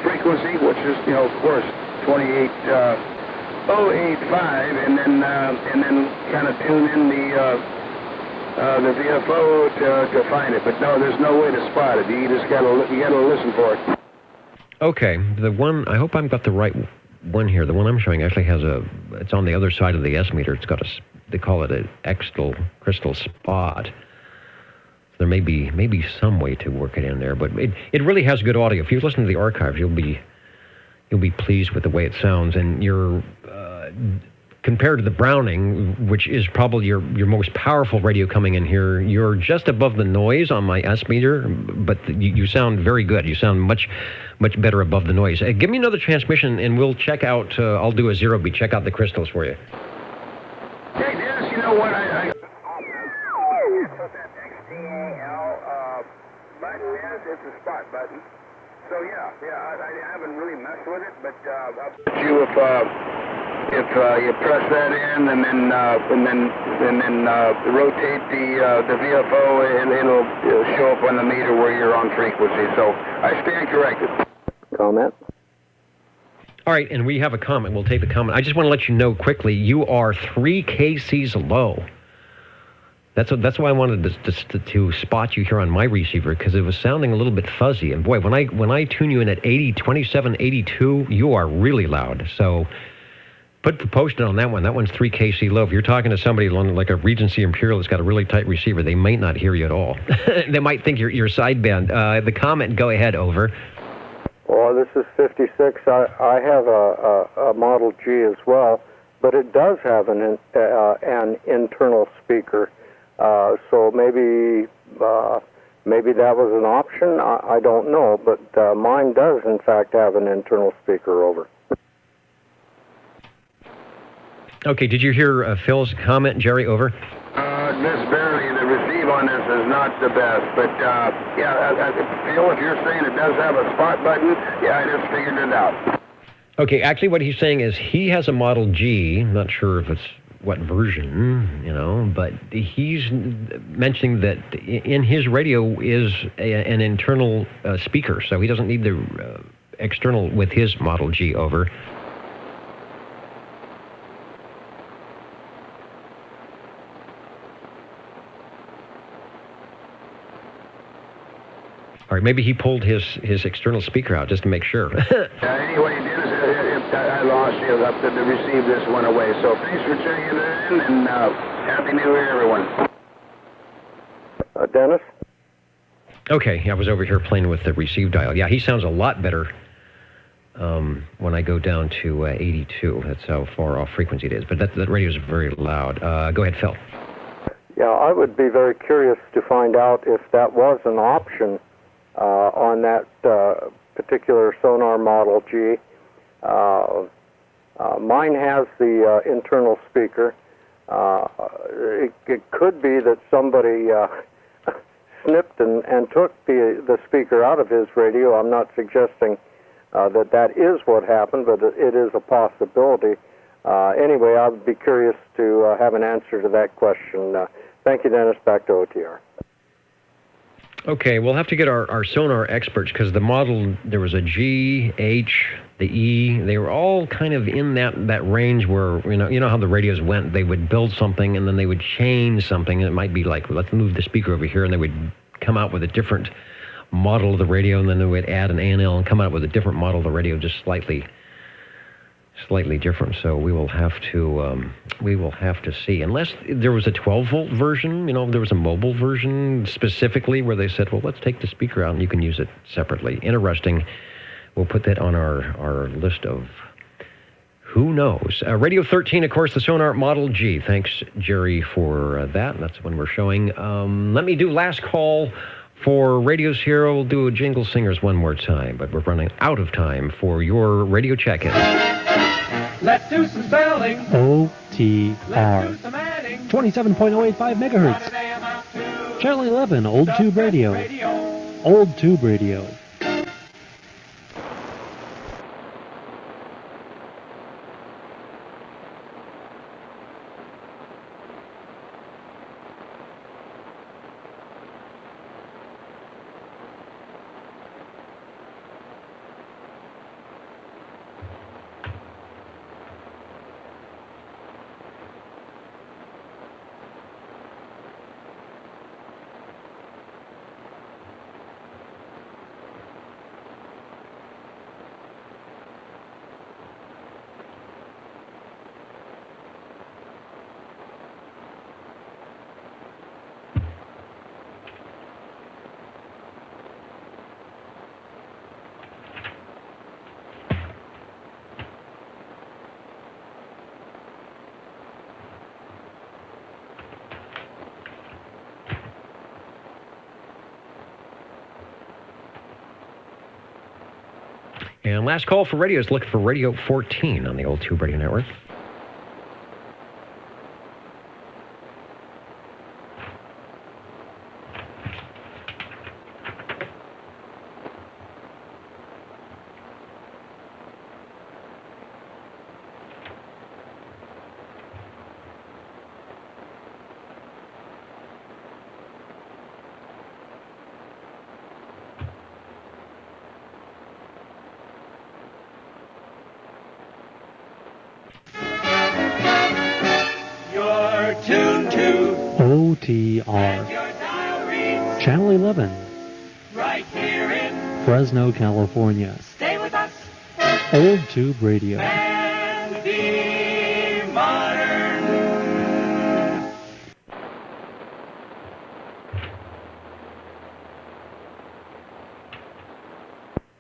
frequency, which is, of course, 28085, and then kind of tune in the VFO to find it. But no, there's no way to spot it. You just got to listen for it. Okay, the one, I hope I've got the right one here. The one I'm showing actually has it's on the other side of the S meter. It's got they call it an crystal spot. There may be some way to work it in there, but it really has good audio. If you listen to the archives, you'll be pleased with the way it sounds. And you're compared to the Browning, which is probably your most powerful radio coming in here, you're just above the noise on my S meter, but you sound very good. You sound much better above the noise. Give me another transmission, and we'll check out. I'll do a zero beat. Check out the crystals for you. Hey, Dennis, you know what? I button is, it's a spot button. So I haven't really messed with it, but I'll bet you if you press that in and then rotate the VFO, and it'll show up on the meter where you're on frequency. So I stand corrected. Comment. All right, and we have a comment. We'll take the comment. I just want to let you know quickly, you are 3 kCs low. That's why I wanted to spot you here on my receiver, because it was sounding a little bit fuzzy. And boy, when I tune you in at 27, 82, you are really loud. So put the post-it on that one. That one's 3 kC low. If you're talking to somebody like a Regency Imperial that's got a really tight receiver, they might not hear you at all. They might think you're sideband. The comment, go ahead, over. Well, this is 56. I have a Model G as well, but it does have an internal speaker. So maybe that was an option. I don't know, but mine does, in fact, have an internal speaker over. Okay, did you hear Phil's comment, Jerry, over? Just barely. The receive on this is not the best, but Phil, if you're saying it does have a spot button, I just figured it out. Okay, actually what he's saying is he has a Model G. I'm not sure if it's what version, but he's mentioning that in his radio is an internal speaker, so he doesn't need the external with his Model G, over. All right, maybe he pulled his external speaker out just to make sure. Anyway, Dennis, I lost you. I'll have to receive this one away. So thanks for checking it in, and Happy New Year, everyone. Dennis? Okay, I was over here playing with the receive dial. Yeah, he sounds a lot better when I go down to 82. That's how far off frequency it is. But that radio is very loud. Go ahead, Phil. Yeah, I would be very curious to find out if that was an option on that particular Sonar Model G. Mine has the internal speaker. It could be that somebody snipped and took the speaker out of his radio. I'm not suggesting that is what happened, but it is a possibility. Anyway, I'd be curious to have an answer to that question. Thank you, Dennis. Back to OTR. Okay, we'll have to get our sonar experts, because the model, there was a G, H, the E, they were all kind of in that range where, you know how the radios went. They would build something and then they would change something, and it might be like, let's move the speaker over here, and they would come out with a different model of the radio, and then they would add an A&L and come out with a different model of the radio, just slightly different. So we will have to see, unless there was a 12-volt version, there was a mobile version specifically where they said, well, let's take the speaker out and you can use it separately. Interesting. We'll put that on our list of Who knows? Radio 13, of course, the Sonar Model G. Thanks, Jerry, for that. That's when we're showing. Let me do last call for radios here. We'll do a Jingle Singers one more time, but we're running out of time for your radio check-in. Let's do some spelling. OTR. 27.085 megahertz. Channel 11, Old Tube Radio. Old Tube Radio. And last call for radios. Look for Radio 14 on the Old Tube Radio Network. OTR. Channel 11. Right here in Fresno, California. Stay with us Old Tube Radio. and be modern.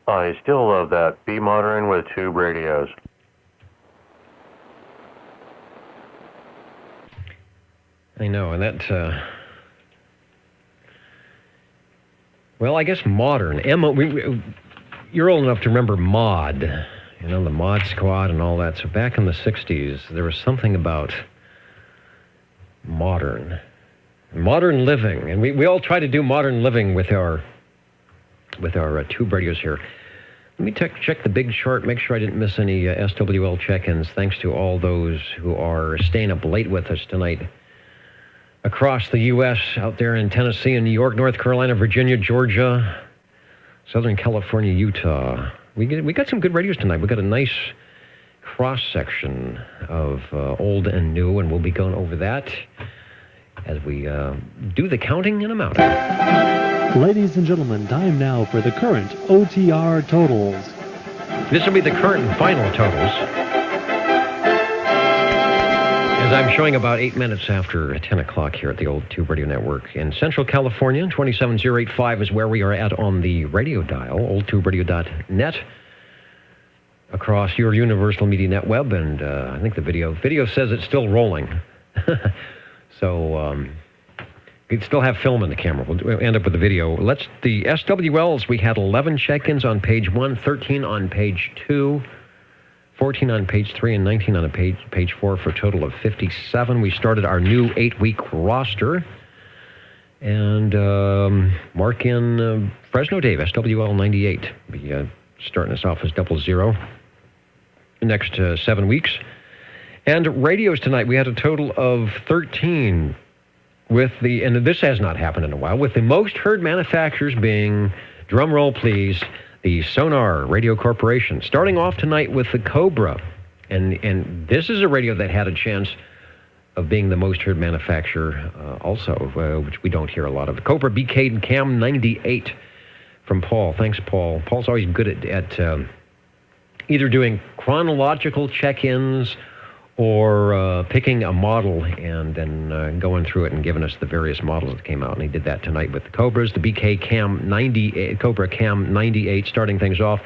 I still love that. Be modern with tube radios. I know, and that, well, I guess modern. You're old enough to remember Mod, you know, the Mod Squad and all that. So back in the 60s, there was something about modern living. And we all try to do modern living with our tube radios here. Let me check the big chart, make sure I didn't miss any SWL check-ins. Thanks to all those who are staying up late with us tonight. Across the U.S., out there in Tennessee and New York, North Carolina, Virginia, Georgia, Southern California, Utah. We got some good radios tonight. We got a nice cross-section of old and new, and we'll be going over that as we do the counting in a mountain. Ladies and gentlemen, time now for the current OTR totals. This will be the current and final totals. As I'm showing about 8 minutes after 10 o'clock here at the Old Tube Radio Network. In Central California, 27085 is where we are at on the radio dial, oldtuberadio.net. Across your Universal Media Net web, and I think the video says it's still rolling. So you'd still have film in the camera. We'll end up with the video. The SWLs, we had 11 check-ins on page 1, 13 on page 2, 14 on page 3, and 19 on page 4 for a total of 57. We started our new 8-week roster. And mark in Fresno Dave, SWL 98. Be starting us off as 00 next 7 weeks. And radios tonight, we had a total of 13 and this has not happened in a while, with the most heard manufacturers being, drum roll please, the Sonar Radio Corporation. Starting off tonight with the Cobra. And this is a radio that had a chance of being the most heard manufacturer also, which we don't hear a lot of. Cobra CAM 98 from Paul. Thanks, Paul. Paul's always good at either doing chronological check-ins or picking a model and then going through it and giving us the various models that came out. And he did that tonight with the Cobras, the Cobra CAM 98, starting things off.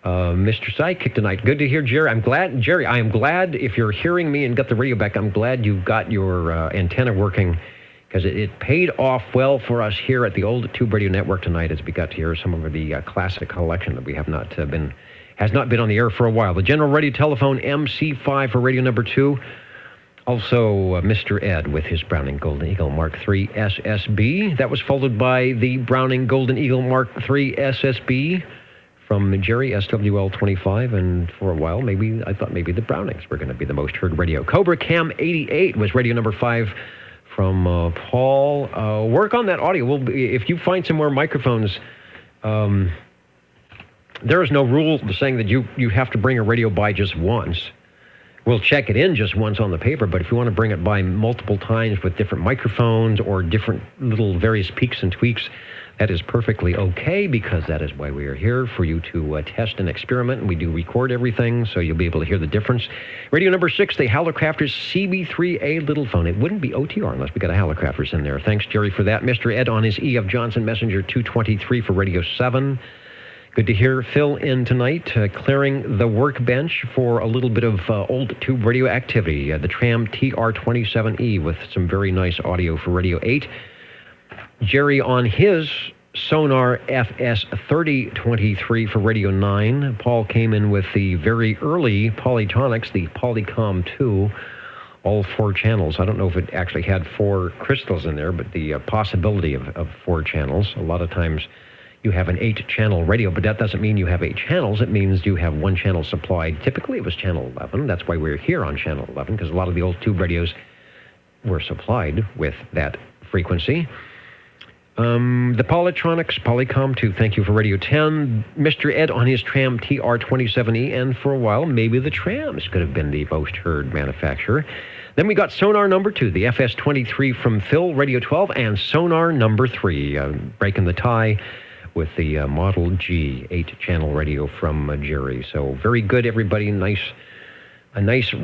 Mr. Sidekick tonight. Good to hear, Jerry. I'm glad, Jerry, I am glad if you're hearing me and got the radio back, I'm glad you got your antenna working, because it paid off well for us here at the Old Tube Radio Network tonight as we got to hear some of the classic collection that we have not has not been on the air for a while. The General Radio Telephone MC5 for radio number 2. Also, Mr. Ed with his Browning Golden Eagle Mark III SSB. That was followed by the Browning Golden Eagle Mark III SSB from Jerry SWL25. And for a while, I thought maybe the Brownings were going to be the most heard radio. Cobra CAM 88 was radio number 5 from Paul. Work on that audio. If you find some more microphones, there is no rule saying that you have to bring a radio by just once. We'll check it in just once on the paper, but if you want to bring it by multiple times with different microphones or different little various peaks and tweaks, that is perfectly okay, because that is why we are here, for you to test and experiment, and we do record everything, so you'll be able to hear the difference. Radio number 6, the Hallicrafters CB3A little phone. It wouldn't be OTR unless we got a Hallicrafters in there. Thanks, Jerry, for that. Mr. Ed on his E.F. Johnson Messenger 223 for Radio 7. Good to hear Phil in tonight, clearing the workbench for a little bit of old tube radio activity. The Tram TR27E with some very nice audio for Radio 8. Jerry on his Sonar FS-3023 for Radio 9. Paul came in with the very early Polytonics, the Polycom 2, all 4 channels. I don't know if it actually had 4 crystals in there, but the possibility of 4 channels. A lot of times you have an 8-channel radio, but that doesn't mean you have 8 channels. It means you have 1 channel supplied. Typically, it was channel 11. That's why we're here on channel 11, because a lot of the old tube radios were supplied with that frequency. The Polytronics, Polycom 2, thank you for Radio 10. Mr. Ed on his Tram TR27E, and for a while, maybe the Trams could have been the most heard manufacturer. Then we got Sonar number 2, the FS-23 from Phil, Radio 12, and Sonar number 3, breaking the tie with the Model G 8-channel radio from Jerry. So very good, everybody. A nice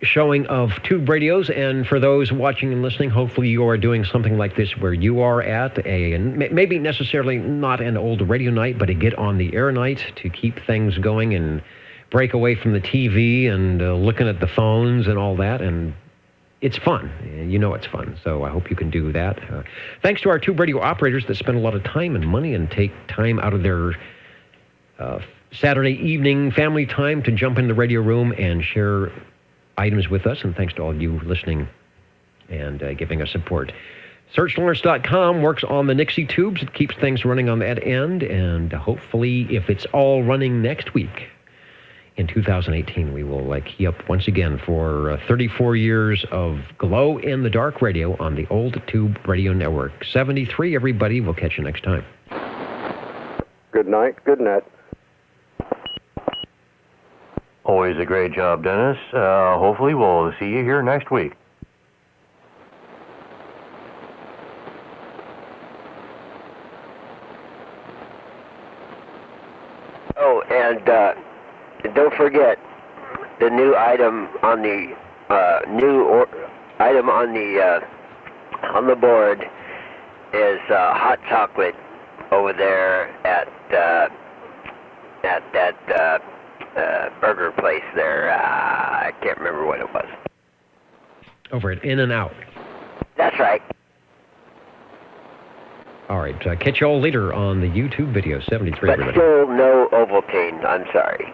showing of tube radios. And for those watching and listening, hopefully you are doing something like this where you are at maybe necessarily not an old radio night, but a get on the air night to keep things going and break away from the TV and looking at the phones and all that. And it's fun. You know it's fun. So I hope you can do that. Thanks to our tube radio operators that spend a lot of time and money and take time out of their Saturday evening family time to jump in the radio room and share items with us. And thanks to all you listening and giving us support. SearchLawrence.com works on the Nixie tubes. It keeps things running on that end. And hopefully, if it's all running next week, in 2018, we will key up once again for 34 years of glow-in-the-dark radio on the Old Tube Radio Network. 73, everybody. We'll catch you next time. Good night. Good night. Always a great job, Dennis. Hopefully we'll see you here next week. Oh, and don't forget the new item on the on the board is hot chocolate over there at that burger place there. I can't remember what it was. Over at In-N-Out. That's right. All right. Catch you all later on the YouTube video 73. But everybody. still no Ovaltine. I'm sorry.